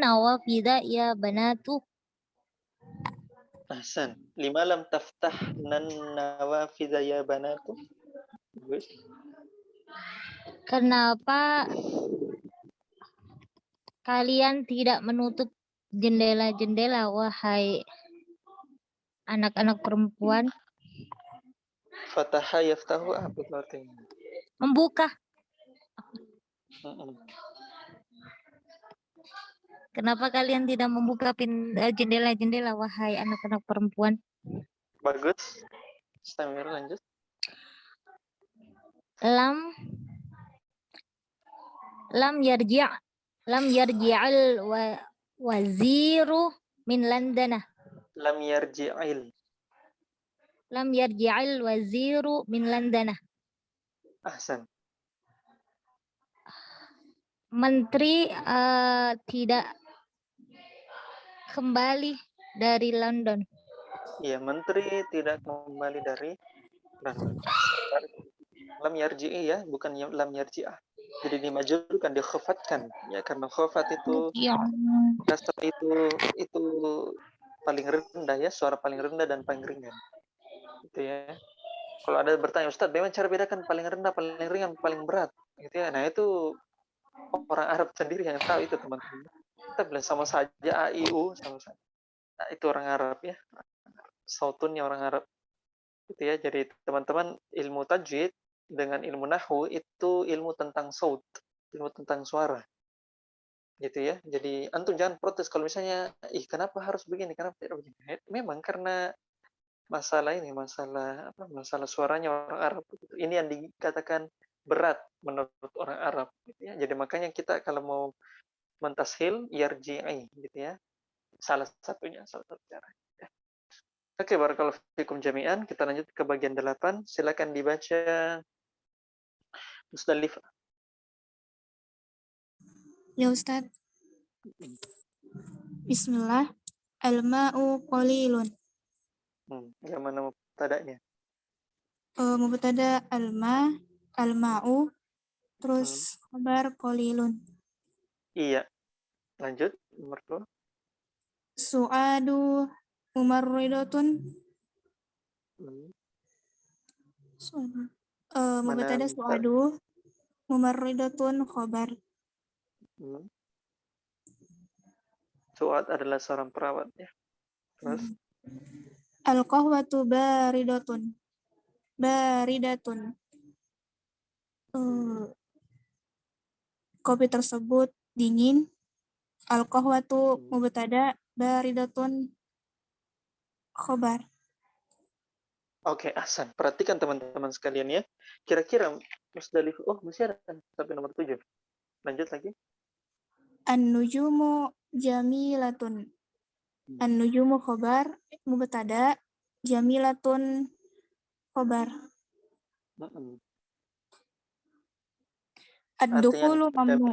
nawafida ya banatu. Ahsan. 5 lam taftahnan nawafida ya banatu. Bagus. Kenapa kalian tidak menutup jendela-jendela, wahai anak-anak perempuan? Fataha yaftahu apa artinya? Membuka. Kenapa kalian tidak membuka jendela-jendela, wahai anak-anak perempuan? Bagus. Sambil lanjut. Lam yarji'al waziru min London. Lam yarji'il waziru min London. Ahsan. Menteri tidak kembali dari London. Iya, menteri tidak kembali dari London. Lam yarji'i ya, bukan lam yarji'ah. Jadi dimajurkan, dikhafatkan ya, karena khafat itu kasar itu paling rendah ya, suara paling rendah dan paling ringan. Gitu ya. Kalau ada bertanya, Ustadz, bagaimana cara bedakan paling rendah, paling ringan, paling berat? Gitu ya. Nah, itu orang Arab sendiri yang tahu itu, teman-teman. Kita bilang sama saja A, I, U, sama saja. Nah, itu orang Arab ya. Sautunnya orang Arab. Gitu ya. Jadi teman-teman, ilmu tajwid dengan ilmu nahwu itu ilmu tentang saut, ilmu tentang suara. Gitu ya. Jadi antum jangan protes kalau misalnya, kenapa harus begini, kenapa tidak begini. Memang karena masalah ini, masalah apa? Masalah suaranya orang Arab. Gitu. Ini yang dikatakan berat menurut orang Arab. Gitu ya. Jadi makanya kita kalau mau mentashil, yarji'i, gitu ya. Salah satu cara. Ya. Oke, barakallahu fikum jami'an. Kita lanjut ke bagian 8. Silakan dibaca Musdalifah. Ya Ustadz. Bismillah. Al-ma'u qalilun. Yang mana mubtada'nya? Mubtada al-ma'u, terus khabar qalilun. Iya. Lanjut, nomor 2. Su'adu mumarridatun. Mubtada su'adu mumarridatun khabar. Su'ad adalah seorang perawat ya. Terus Al-qahwatu baridatun. Kopi tersebut dingin. Al-qahwatu mubtada, baridatun khabar. Oke, ahsan. Perhatikan teman-teman sekalian ya. Kira-kira Musdalifah, masih ada kan sampai nomor 7. Lanjut lagi. An-nujumu jamilatun. An-nujumu khabar, mubtada, jamilatun khabar. Ad-dukhulu mamnu.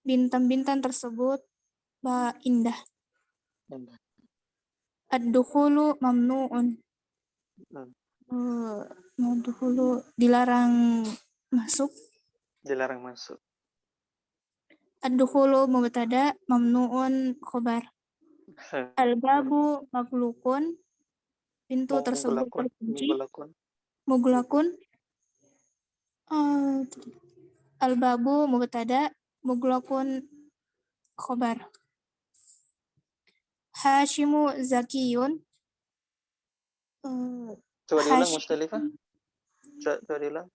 Bintang-bintang tersebut indah. Ad-dukhulu mamnu'un. Ad-dukhulu dilarang masuk. Dilarang masuk. Ad-dukhulu mubtada, mamnu'un khabar. Al-babu maglukun. Pintu tersebut terkunci. Muglakun. Al-babu mubtada, muglakun khabar. Hashimu zakiyun. Coba diulang Musdalifah. Coba diulang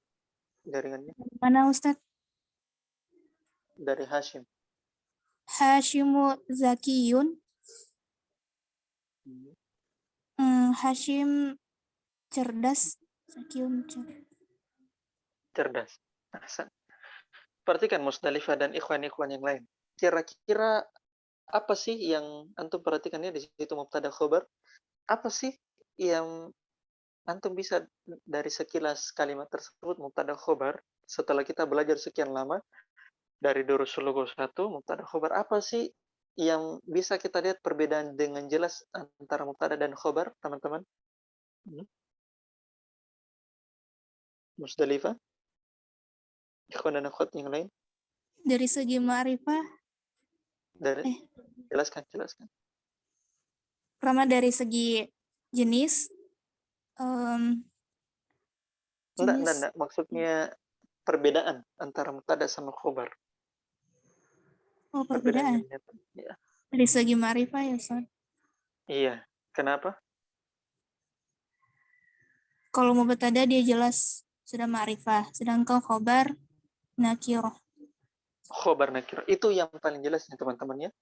jaringannya. Mana Ustaz? Dari Hashim. Hashimu zakiyun. Hashim cerdas. Zakiyun cerdas. Perhatikan Musdalifah dan ikhwan-ikhwan yang lain. Kira-kira apa sih yang antum perhatikannya di situ mubtada khabar? Apa sih yang antum bisa dari sekilas kalimat tersebut mubtada khabar setelah kita belajar sekian lama dari Durusul Lughah 1 mubtada khabar, apa sih yang bisa kita lihat perbedaan dengan jelas antara mubtada dan khabar, teman-teman? Musdalifah? Ikhwan dan akhwat yang lain? Dari segi ma'rifah. Jelaskan. Pertama dari segi jenis. Enggak. Maksudnya perbedaan antara mubtada sama khabar. Oh, perbedaan. Ya. Dari segi ma'rifah ya, Ustaz. Iya. Kenapa? Kalau mubtada dia jelas sudah ma'rifah, sedangkan khabar nakirah. Khabar nakirah itu yang paling jelas nih teman-teman ya.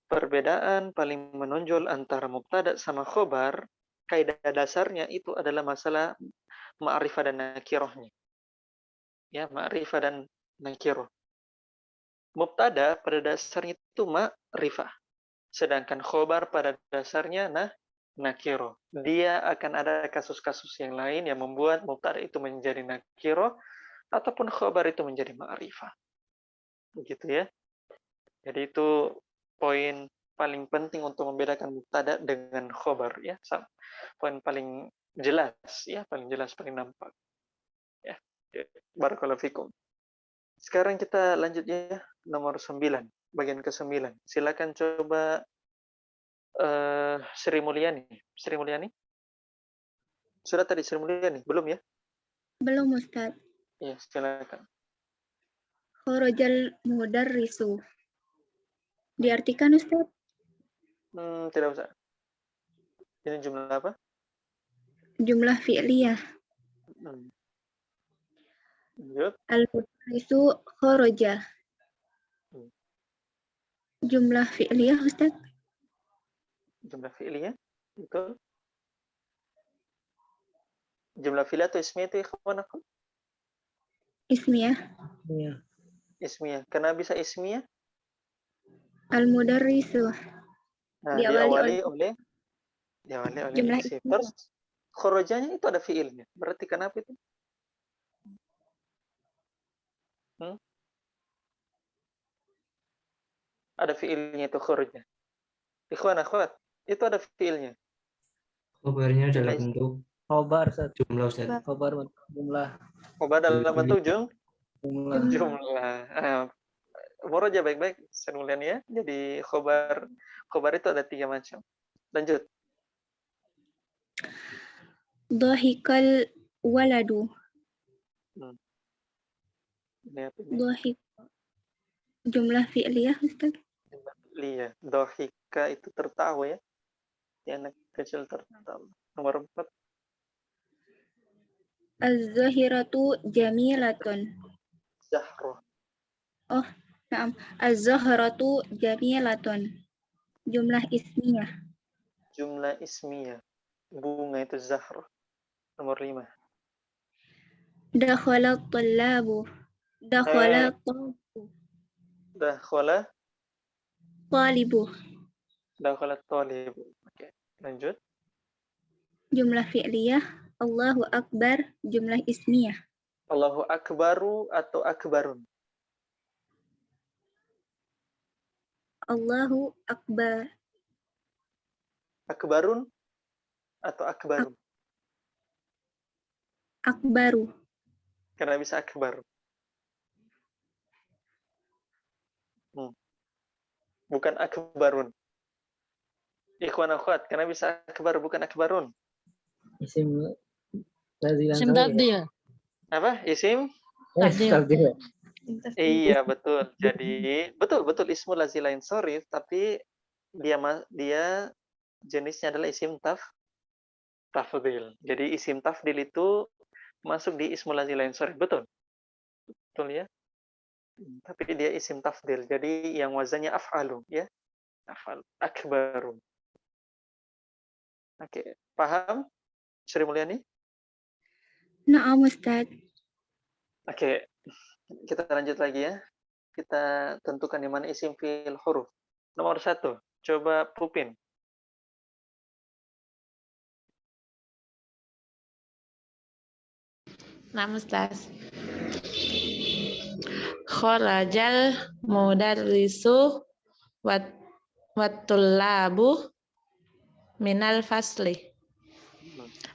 Perbedaan paling menonjol antara mubtada sama khabar, kaidah dasarnya itu adalah masalah ma'rifah dan nakirahnya. Ya, ma'rifah dan nakirah. Mubtada pada dasarnya itu ma'rifah. Sedangkan khabar pada dasarnya nakirah. Dia akan ada kasus-kasus yang lain yang membuat mubtada itu menjadi nakirah ataupun khabar itu menjadi ma'rifah. Begitu ya. Jadi itu poin paling penting untuk membedakan mubtada dengan khabar ya. Poin paling jelas ya, paling nampak. Ya. Barakallahu fikum. Sekarang kita lanjut ya, nomor 9, bagian ke-9. Silakan coba Sri Mulyani. Sudah tadi Sri Mulyani, belum ya? Belum Ustaz. Iya, silakan. Kharajal mudarrisu. Diartikan Ustaz? Tidak usah. Ini jumlah apa? Jumlah fi'liyah. Al-mudarrisu kharaja. Jumlah fi'liyah Ustaz? Jumlah fi'liyah, betul. Jumlah fi'liyah atau ismiyah itu ikhwan akhwat? Ismiyah. Iya. Ismiyah. Kenapa bisa ismiyah? Al-mudarrisu. Nah, Diawali diawali oleh jumlah isim. ismiyah. Terus khorojanya itu ada fi'ilnya. Berarti kenapa itu? Ada fi'ilnya itu khoroja. Ikhwan akhwat, itu ada fi'ilnya. Khobarnya dalam Jumlah bentuk Khobar, Ustaz. jumlah, Ustaz. Khobar jumlah. khobar dalam bentuk Jumlah. jumlah. Muraja baik-baik, senulian ya. Jadi khobar itu ada 3 macam. Lanjut. Dhahikal waladu. Ini apa ini? Dhahik. Jumlah fi'liyah, Ustaz. Liya. Dhahika itu tertawa ya. Ya, anak kecil tertawa. Nomor 4. Az-zahiratu jamilatun. Zahra. Naam. Az-zahratu jamilatun. Jumlah ismiyah. Jumlah ismiyah. Bunga itu zahra. Nomor 5. Dakhala at-tallabu. Dakhala Dakhala talibu. talib. Oke, lanjut. Jumlah fi'liyah. Allahu akbar. Jumlah ismiyah. Allahu akbaru atau akbarun? Allahu akbar. Akbarun atau akbarun? Akbaru. Karena bisa akbar. Bukan akbarun. Ikhwan akhwat, karena bisa akbar bukan akbarun. Isim lazilan Isim tabdil. Apa? Isim? Tabdil. Iya, betul. Jadi, betul ismul lazilain sorif, tapi dia jenisnya adalah isim tafdil. Jadi isim tafdil itu masuk di ismul lazilain sorif, betul. Betul ya? Tapi dia isim tafdil. Jadi yang wazannya af'alu ya. Af'al akbaru. Oke, paham? Sri Mulyani? Na'am Ustaz. Oke, kita lanjut lagi ya. Kita tentukan di mana isim fi'il huruf. Nomor 1, coba Pupin. Nah, Ustaz. Kharajal mudarrisu wattullabu minal fasli.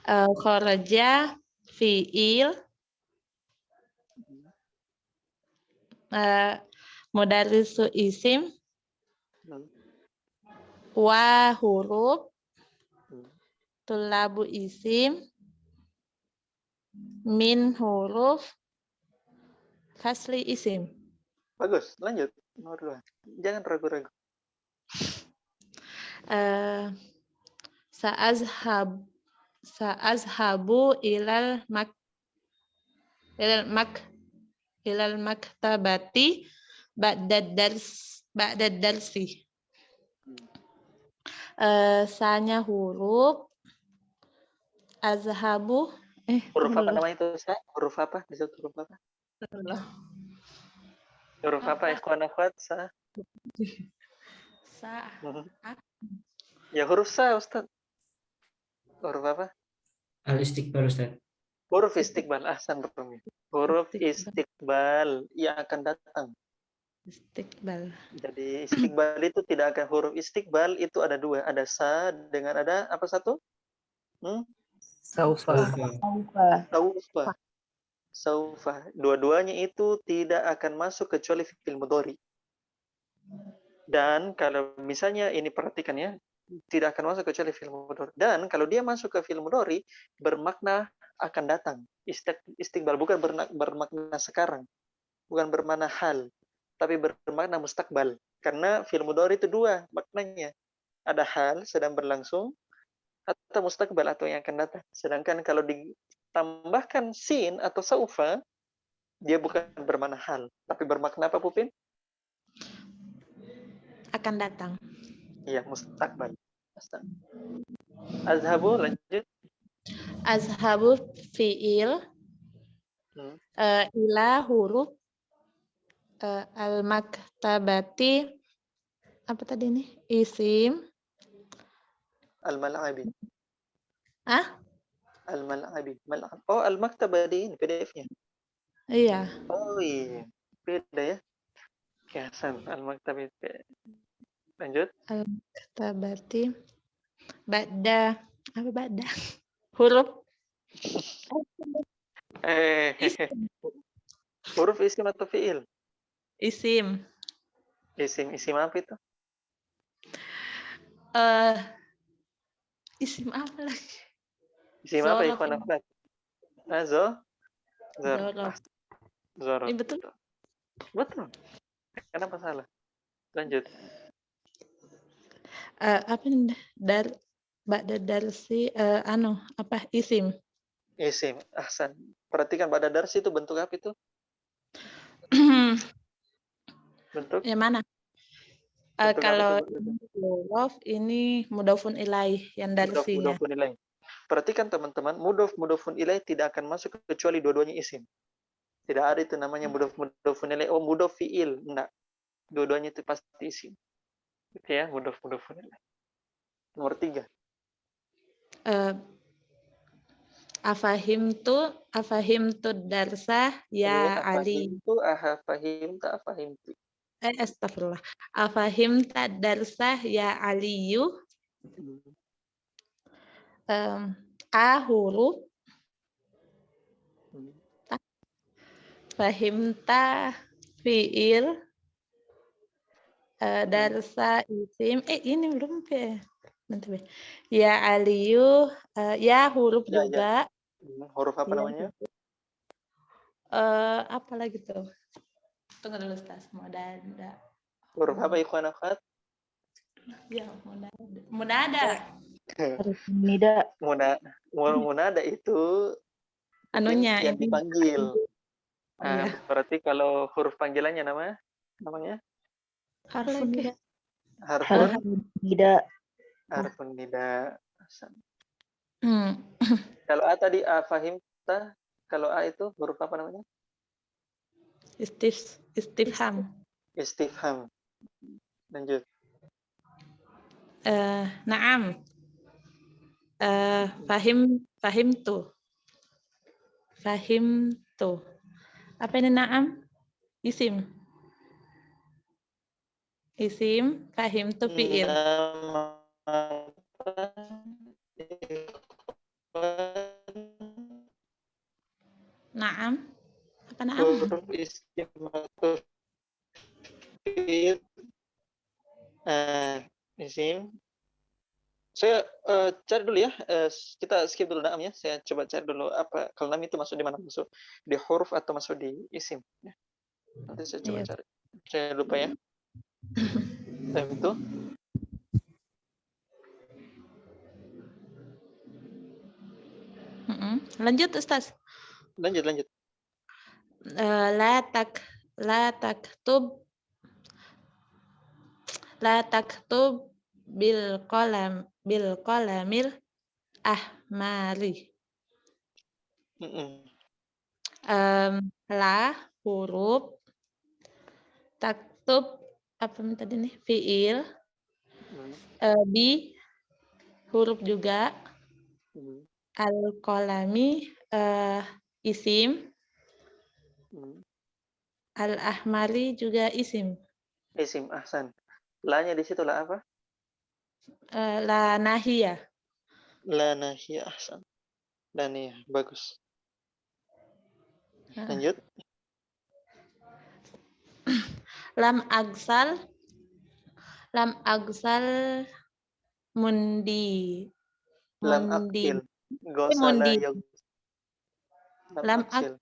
Kharaja fi'il mudarrisu isim wa huruf tullabu isim min huruf fasli isim. Bagus, lanjut. Nomor 2. Jangan ragu-ragu. Sa'azhabu ilal maktabati ba'dad darsi. Sanya huruf azhabu Huruf apa namanya itu, Ustaz? Huruf apa? Disebut huruf apa? Huruf apa, ikhwan akhwat? Sa. Ya, huruf sa, Ustaz. Huruf apa? Al-istiqbal, Ustaz. Huruf istiqbal. Ahsan Rumi. Huruf istiqbal yang akan datang. Istiqbal. Jadi istiqbal itu tidak akan, huruf istiqbal itu ada 2. Ada sa dengan ada apa satu? Saufa. Saufa. Dua-duanya itu tidak akan masuk kecuali fi'il mudhari. Dan kalau misalnya ini perhatikan ya, tidak akan masuk kecuali fi'il mudhari. Dan kalau dia masuk ke fi'il mudhari, bermakna akan datang. Istiqbal bukan bermakna sekarang. Bukan bermakna hal, tapi bermakna mustaqbal. Karena fi'il mudhari itu 2 maknanya. Ada hal sedang berlangsung atau mustaqbal atau yang akan datang. Sedangkan kalau ditambahkan sin atau saufa, dia bukan bermakna hal, tapi bermakna apa, Pupin? Akan datang. Iya, mustaqbal. Azhabu, lanjut. Azhabu fiil. Hmm. Ila huruf. Al-maktabati. Apa tadi nih? Isim. Al-mal'abi. Ah? Al-mal'abi. Oh, al-maktabah di ini PDF-nya. Iya. Oh iya. Beda ya. Ya, Hasan. Al-maktabah. Lanjut. Al-maktabati. Ba'da. Apa ba'da? Huruf. Isim. Huruf isim atau fiil? Isim. Isim apa itu? Isim apa lagi? Isim apa Zorof. ikhwan akhwat? Zorof. Zorof. Betul. Betul. Kenapa salah? Lanjut. Apa nih? Ba'da darsi apa isim? Isim. Ahsan. Perhatikan pada darsi itu bentuk apa itu? Bentuk? Yang mana? Bentuk apa Kalau itu? zorof ini mudhofun ilaih yang darsinya. Mudhofun ilaih. Perhatikan teman-teman, mudhofun ilaih tidak akan masuk kecuali dua-duanya isim. Tidak ada itu namanya mudhofun ilaih. Oh, mudhof fiil. Enggak. Dua-duanya itu pasti isim. Gitu ya, mudhofun ilaih. Nomor 3. Afahimtu darsa ya Ali. Afahimtu. Astagfirullah. Afahimta darsa ya Aliyu. A huruf. Fahimta fiil. Darsa isim. Ini belum ke. Nanti. Ya Aliyu. Ya huruf Ya, juga. Huruf apa Ya. namanya? Apa lagi tuh? Tunggu dulu, Stas. Munada. Huruf apa ikhwan akhwat? Ya, munada. Nida. Munada itu Anunya yang ini. dipanggil. Iya. Berarti kalau huruf panggilannya namanya? Harfun nida. Harfun Nida. Harfun nida. Hmm. Kalau A tadi fahimta, kalau A itu huruf apa namanya? Istifham. Istifham. Lanjut. Naam. Fahimtu. Apa ini naam? Isim. Fahimtu fiil. Naam. Apa naam? Huruf isim atau fiil. Isim. Saya cari dulu ya. Kita skip dulu naam ya. Saya coba cari dulu apa kalau naam itu masuk di mana, masuk di huruf atau masuk di isim. Ya. Nanti saya coba cari. Saya lupa ya. Itu. Lanjut, Ustaz. Lanjut. La taktub bil qalamil ahmari. La huruf, taktub apa tadi nih? Fiil. Bi huruf juga. Al-qalami isim. Al-ahmari juga isim. Isim, ahsan. La-nya di situ la apa? La nahiyah. La nahiyah, ahsan. La nahiyah, bagus. Lanjut. Lam agsal mundi. Lam akil. Gosala yang. Lam aksil.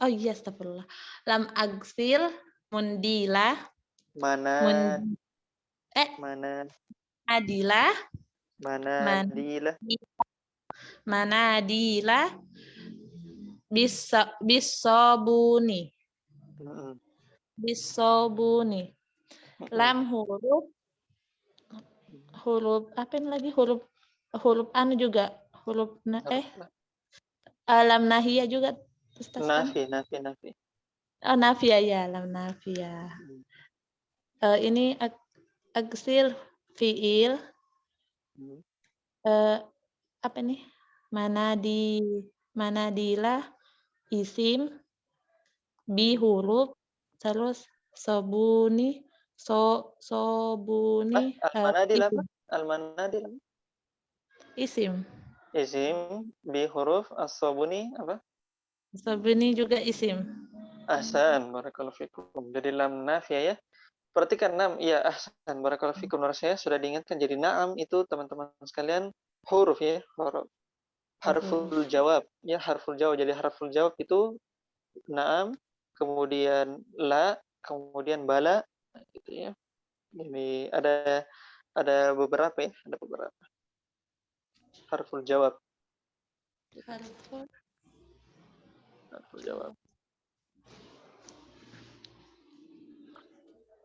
Oh iya, astagfirullah. Lam agsil mundilah. Mana? Adilah. Mana adilah. Bisobuni. Lam huruf apa ini lagi? Huruf anu juga. huruf Huruf lam nahiyah juga Ustaz kan? nafi. Oh, nafiyah ya, lam nafiyah. Ini aksil fiil apa nih? Manadilah isim bi huruf terus sobuni Al-manadil apa? isim. Al-manadil apa? Isim. Isim bi huruf as-sabuni apa? Sobuni juga isim. Ahsan, barakallahu fikum. Jadi lam nafiyah ya. Perhatikan nam, iya ahsan, barakallahu fikum. Menurut saya sudah diingatkan jadi na'am itu teman-teman sekalian huruf ya, huruf. Harful jawab ya, harful jawab. Jadi harful jawab itu na'am, kemudian la, kemudian bala gitu ya. Ini ada beberapa ya, ada beberapa harful jawab. Harful jawab.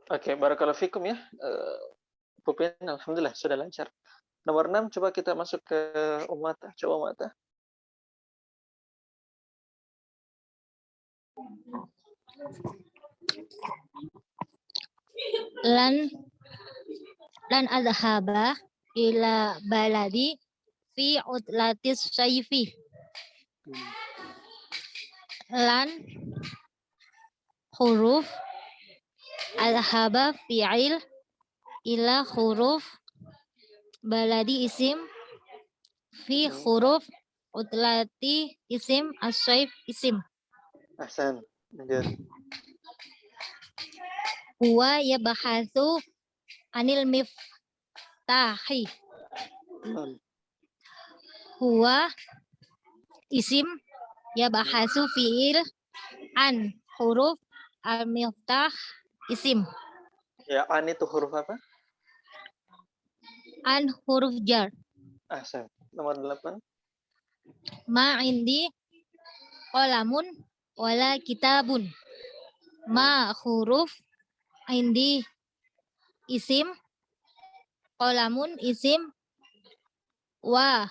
Oke, barakallahu fikum ya. Pupin, alhamdulillah sudah lancar. Nomor 6, coba kita masuk ke Ummata. Coba Ummata. Lan adhaba ila baladi fi utlatis syaifi. Lan huruf adhaba fi'il ila huruf baladi isim fi huruf utlati isim asyaif isim. Ahsan. Lanjut. Huwa yabahatsu anil miftahi. Huwa isim yabahatsu fi'il an huruf al-miftah isim. Ya, an itu huruf apa? An huruf jar. Ahsan. Nomor 8. Ma indi qalamun wala kitabun. Ma huruf indi isim, qalamun isim, wa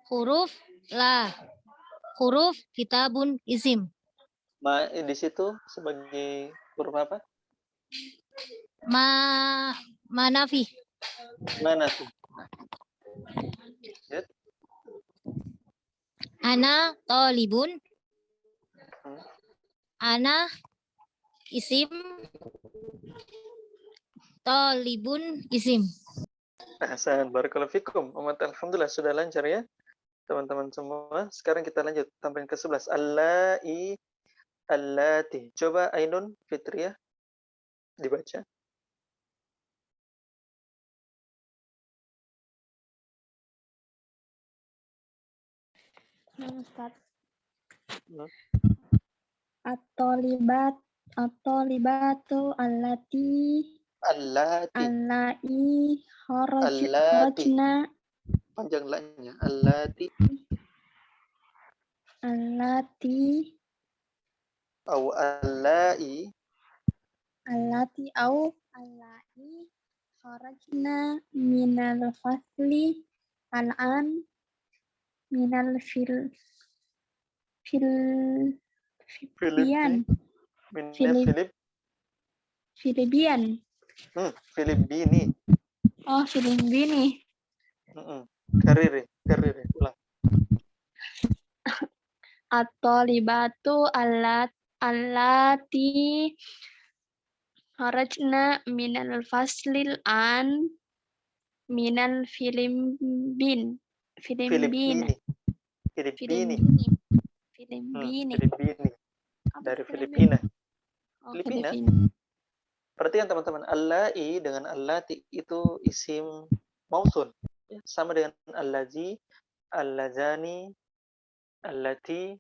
huruf la huruf kitabun isim. Ma di situ sebagai huruf apa? Manafi. Mana tuh? Ana talibun. Ana isim, talibun isim. Ahsan, barakallahu fikum. Alhamdulillah sudah lancar ya, teman-teman semua. Sekarang kita lanjut tambahan ke-11. Allai, allati. Coba Ainun Fitriyah dibaca. Ustaz. At-talibatu allati kharajna Panjang la-nya. Allati au allai kharajna minal fasli al-an minal Filipian. Filipini. Oh, Filipini. Karir, ulang. At-talibatu allati kharajna minal faslil an minal Filipini. Dari Filipina. Oh, Filipina. Filipina. Perhatikan teman-teman, allai dengan allati itu isim mausul. Ya, sama dengan allazi, allazani, allati,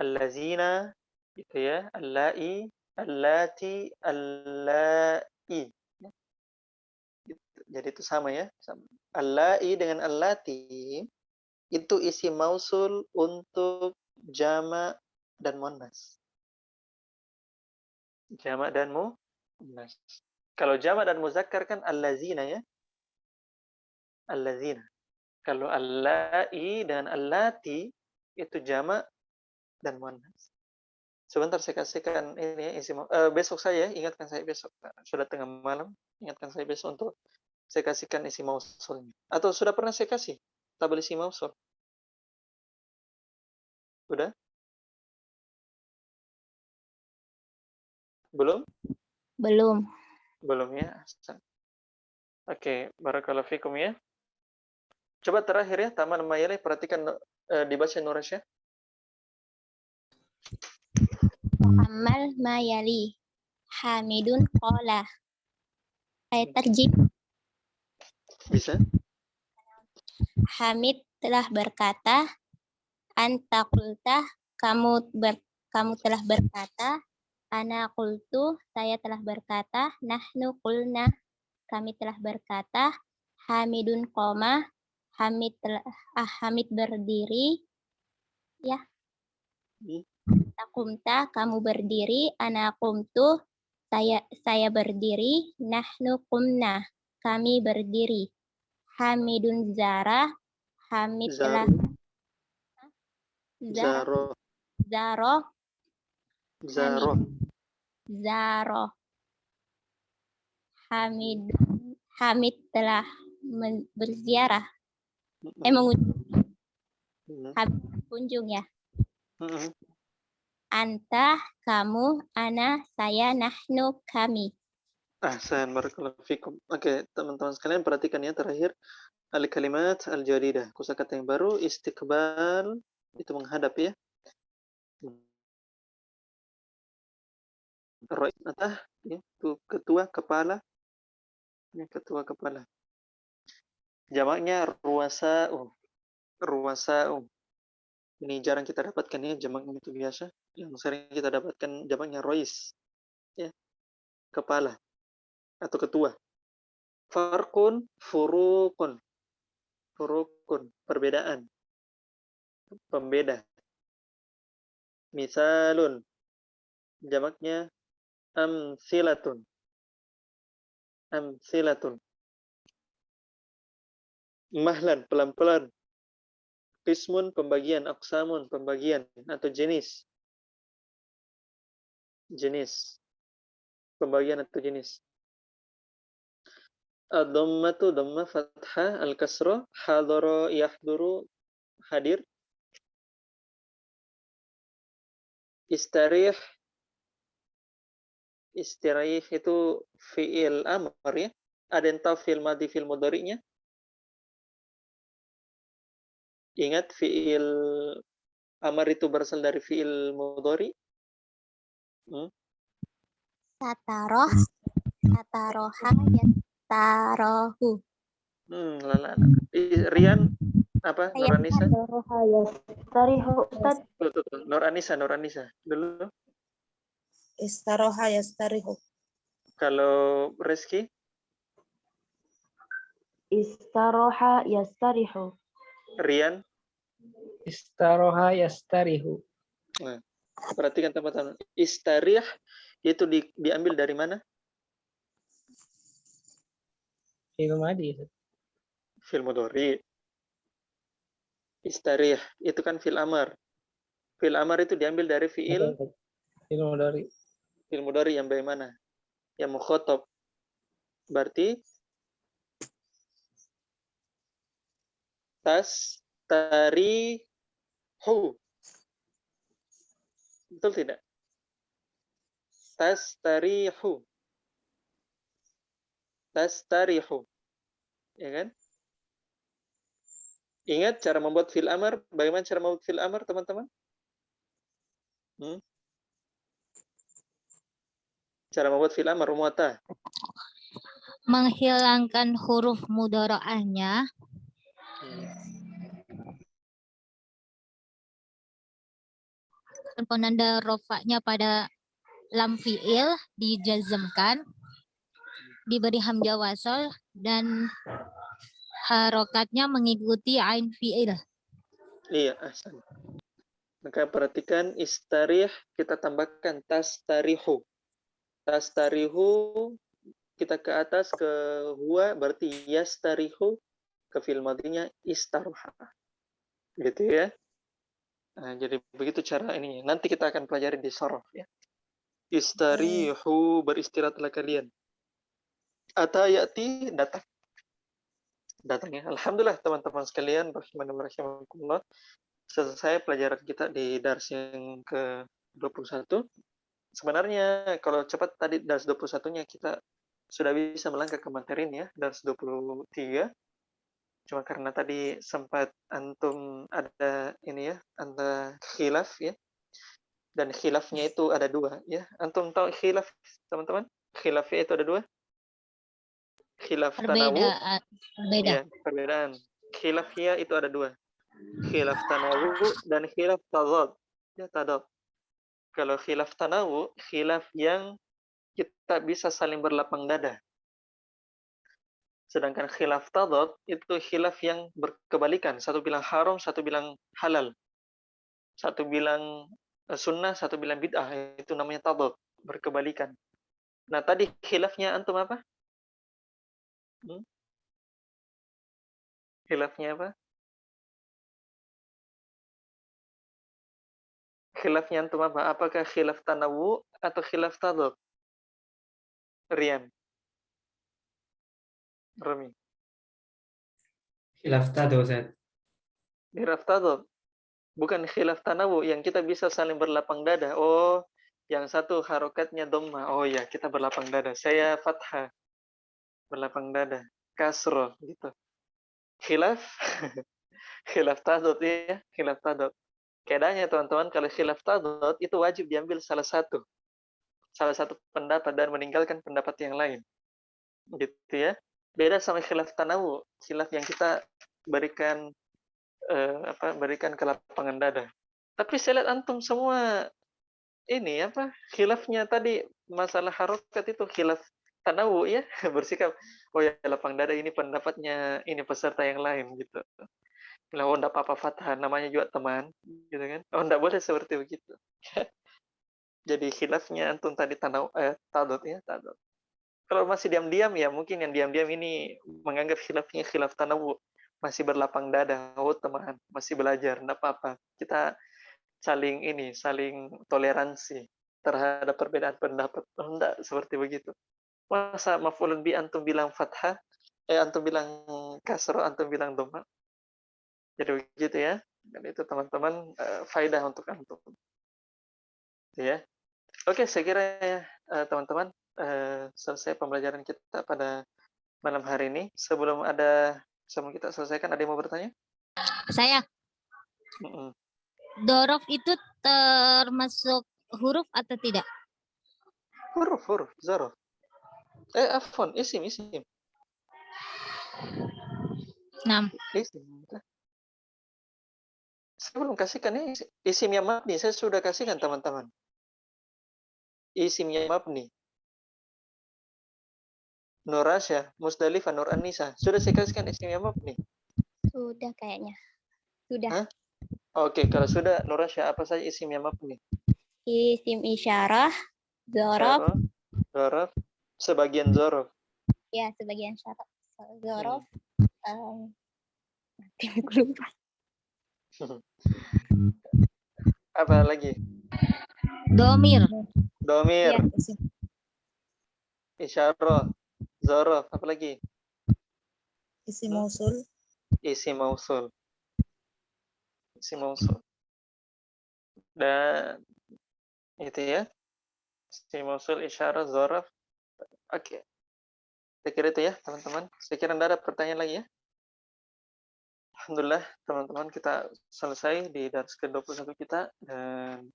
allazina, gitu ya. Allai, allati, allai. Ya. Jadi itu sama ya. Sama. Allai dengan allati itu isim mausul untuk jama' dan muannas. Jama' dan muannas. Kalau jama' dan muzakkar kan allazina ya. Allazina. Kalau allai dan allati itu jamak dan muannas. Sebentar saya kasihkan ini isim. Besok saya ingatkan saya besok. Sudah tengah malam, ingatkan saya besok untuk saya kasihkan isim mausulnya. Atau sudah pernah saya kasih tabel isim mausul? Sudah? Belum? Belum. Belum ya. Oke, barakallahu fikum ya. Coba terakhir ya, Taman Mayali, perhatikan dibaca Nurasya. Muhammad mayali. Hamidun qala. Terjib. Bisa? Hamid telah berkata, anta qulta, kamu telah berkata, ana qultu, saya telah berkata, nahnu qulna, kami telah berkata, Hamidun qoma, Hamid berdiri, ya. Takumta, kamu berdiri, ana qumtu, saya berdiri, nahnu qumna, kami berdiri. Hamidun zara, Hamid telah Zaro. Hamid telah berziarah. Mengunjungi. Kunjung ya. Anta, kamu, ana, saya, nahnu, kami. Ahsan, barakallahu fikum. Oke, teman-teman sekalian perhatikan ya terakhir al-kalimat al-jadidah. Kosakata yang baru, istiqbal itu menghadap ya. Rais atah ya, itu ketua kepala. Ya, ketua kepala. Jamaknya ruwasa'u. Ruwasa'u. Ini jarang kita dapatkan ya, jamaknya itu biasa. Yang sering kita dapatkan jamaknya rais. Ya. Kepala atau ketua. Farqun, furukun. Furukun, perbedaan. Pembeda. Misalun, jamaknya amsilatun. Amsilatun. Mahlan, pelan-pelan. Qismun, pembagian. Aqsamun, pembagian atau jenis. Jenis. Pembagian atau jenis. Ad-dhammatu, dhamma, fathah, al-kasra, hadara, yahduru, hadir. Istarih. Istirih itu fi'il amr ya. Ada yang tahu fi'il madhi, fi'il mudhari'nya? Ingat fi'il amr itu berasal dari fi'il mudhari'? Sataroh, sataroha, yatarohu. Rian apa? Nuranisa? Yastarihu. Nuranisa dulu. Istaroha yastarihu. Kalau Reski? Istaroha yastarihu. Rian? Istaroha yastarihu. Nah, perhatikan teman-teman. Istarih itu diambil dari mana? Fi'il madhi. Fi'il mudhari. Istarih itu kan fi'il amr. Fi'il amr itu diambil dari fi'il mudhari. Fi'il mudhari yang bagaimana? Yang mukhatab. Berarti tastarihu. Betul tidak? Tastarihu. Tastarihu. Ya kan? Ingat cara membuat fi'il amr? Bagaimana cara membuat fi'il amr, teman-teman? Cara membuat fi'il amr, mu'ata. Menghilangkan huruf mudhara'ahnya. Penanda rofaknya pada lam fi'il dijazmkan, diberi hamzah wasal dan harokatnya mengikuti ain fi'il. Iya, ahsan. Maka perhatikan istarih kita tambahkan tastarihu. Tastarihu kita ke atas ke huwa berarti yastarihu ke fi'il madinya istaroha. Gitu ya. Nah, jadi begitu cara ininya. Nanti kita akan pelajari di sorof ya. Istarihu, beristirahatlah kalian. Atayati, datang. Datangnya. Alhamdulillah teman-teman sekalian, rahimanallah. Selesai pelajaran kita di dars yang ke-21. Sebenarnya kalau cepat tadi dars 21-nya kita sudah bisa melangkah ke materi ini ya, dars 23. Cuma karena tadi sempat antum ada ini ya, ada khilaf ya. Dan khilafnya itu ada dua ya. Antum tahu khilaf teman-teman? Khilafnya itu ada dua. Khilaf tanawu. Berbeda. Ya, perbedaan. Khilafnya itu ada dua. Khilaf tanawu dan khilaf tadad. Ya, tadad. Kalau khilaf tanawu, khilaf yang kita bisa saling berlapang dada. Sedangkan khilaf tadad itu khilaf yang berkebalikan. Satu bilang haram, satu bilang halal. Satu bilang sunnah, satu bilang bid'ah. Itu namanya tadad, berkebalikan. Nah, tadi khilafnya antum apa? Khilafnya apa? Khilafnya antum apa? Apakah khilaf tanawu atau khilaf tadad? Rian. Rumi. Khilaf tadad, Ustaz. Khilaf tadad. Bukan khilaf tanawu yang kita bisa saling berlapang dada. Oh, yang satu harokatnya dhamma. Oh ya, kita berlapang dada. Saya fathah. Berlapang dada. Kasroh gitu. Khilaf khilaf tadad ya, khilaf tadad. Kaidahnya teman-teman, kalau khilaf tadad itu wajib diambil salah satu pendapat dan meninggalkan pendapat yang lain. Gitu ya. Beda sama khilaf tanawu, khilaf yang kita berikan berikan ke lapangan dada. Tapi saya lihat antum semua ini khilafnya tadi masalah harokat itu khilaf tanawu ya, bersikap oh ya lapang dada ini pendapatnya ini peserta yang lain gitu. Lah oh enggak apa-apa fathah, namanya juga teman gitu kan. Oh enggak boleh seperti begitu. Jadi khilafnya antum tadi tadad ya, tadad. Kalau masih diam-diam ya mungkin yang diam-diam ini menganggap khilafnya khilaf tanawu, masih berlapang dada, oh teman, masih belajar, enggak apa-apa. Kita saling toleransi terhadap perbedaan pendapat. Oh, enggak seperti begitu. Masa maf'ulun bi antum bilang fathah, antum bilang kasroh, antum bilang dhamma. Jadi begitu ya. Dan itu teman-teman faedah untuk antum. Ya. Oke, saya kira teman-teman selesai pembelajaran kita pada malam hari ini. Sebelum kita selesaikan, ada yang mau bertanya? Saya. Dorof itu termasuk huruf atau tidak? Huruf, zorof. Afwan, isim. 6. Isim. Saya belum kasihkan ini isim yang mabni, saya sudah kasihkan teman-teman. Isim yang mabni. Nur Asya, Musdalifah, Nur An-Nisa. Sudah saya kasihkan isim yang mabni. Sudah kayaknya. Sudah. Hah? Oke, kalau sudah Nur Asya, apa saja isim yang mabni? Isim isyarah, zorof. Zorof, sebagian zorof. Ya, sebagian syarat. Zorof. Nanti aku lupa. Apa lagi? Domir. Domir. Ya. Isyarah. Zorof. Apa lagi? Isim mausul. Isim mausul. Dan itu ya. Isim mausul, isyarah, zorof. Oke. Saya kira itu ya, teman-teman. Saya kira tidak ada pertanyaan lagi ya. Alhamdulillah, teman-teman, kita selesai di dars ke-21 kita. Dan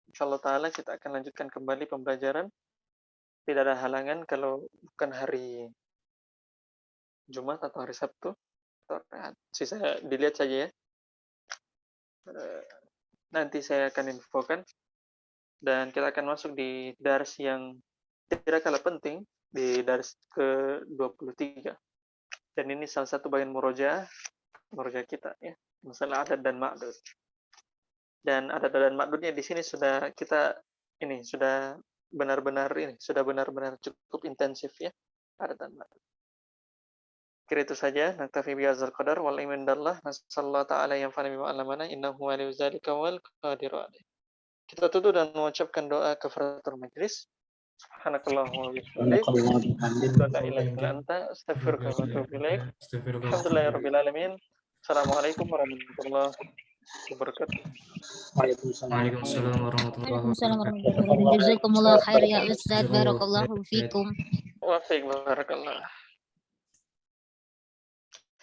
insyaallah ta'ala kita akan lanjutkan kembali pembelajaran. Tidak ada halangan kalau bukan hari Jumat atau hari Sabtu. Sisa dilihat saja ya. Nanti saya akan infokan. Dan kita akan masuk di dars yang tidak kalah penting, di dars ke-23. Dan ini salah satu bagian murojaah kita ya, masalah adat dan ma'dud. Dan adat dan ma'dudnya di sini sudah benar-benar cukup intensif ya, adat dan ma'dud. Kira itu saja. Naktafi bihadzal qadar wal ilmu indallah. Nasallahu ta'ala yang fa'ala bima 'allamana innahu waliyyu dzalika wal qadiru alaih. Kita tutup dan mengucapkan doa kafaratul majlis. Subhanakallahumma wa bihamdik. Asyhadu an la ilaha illa anta astaghfiruka wa atubu ilaik. Alhamdulillahirabbil alamin. Assalamualaikum warahmatullahi wabarakatuh. Waalaikumsalam warahmatullahi Waalaikumsalam wabarakatuh. warahmatullahi wabarakatuh. Jazakumullah khair ya Ustaz. Barakallahu fikum. Wa fiik barakallah.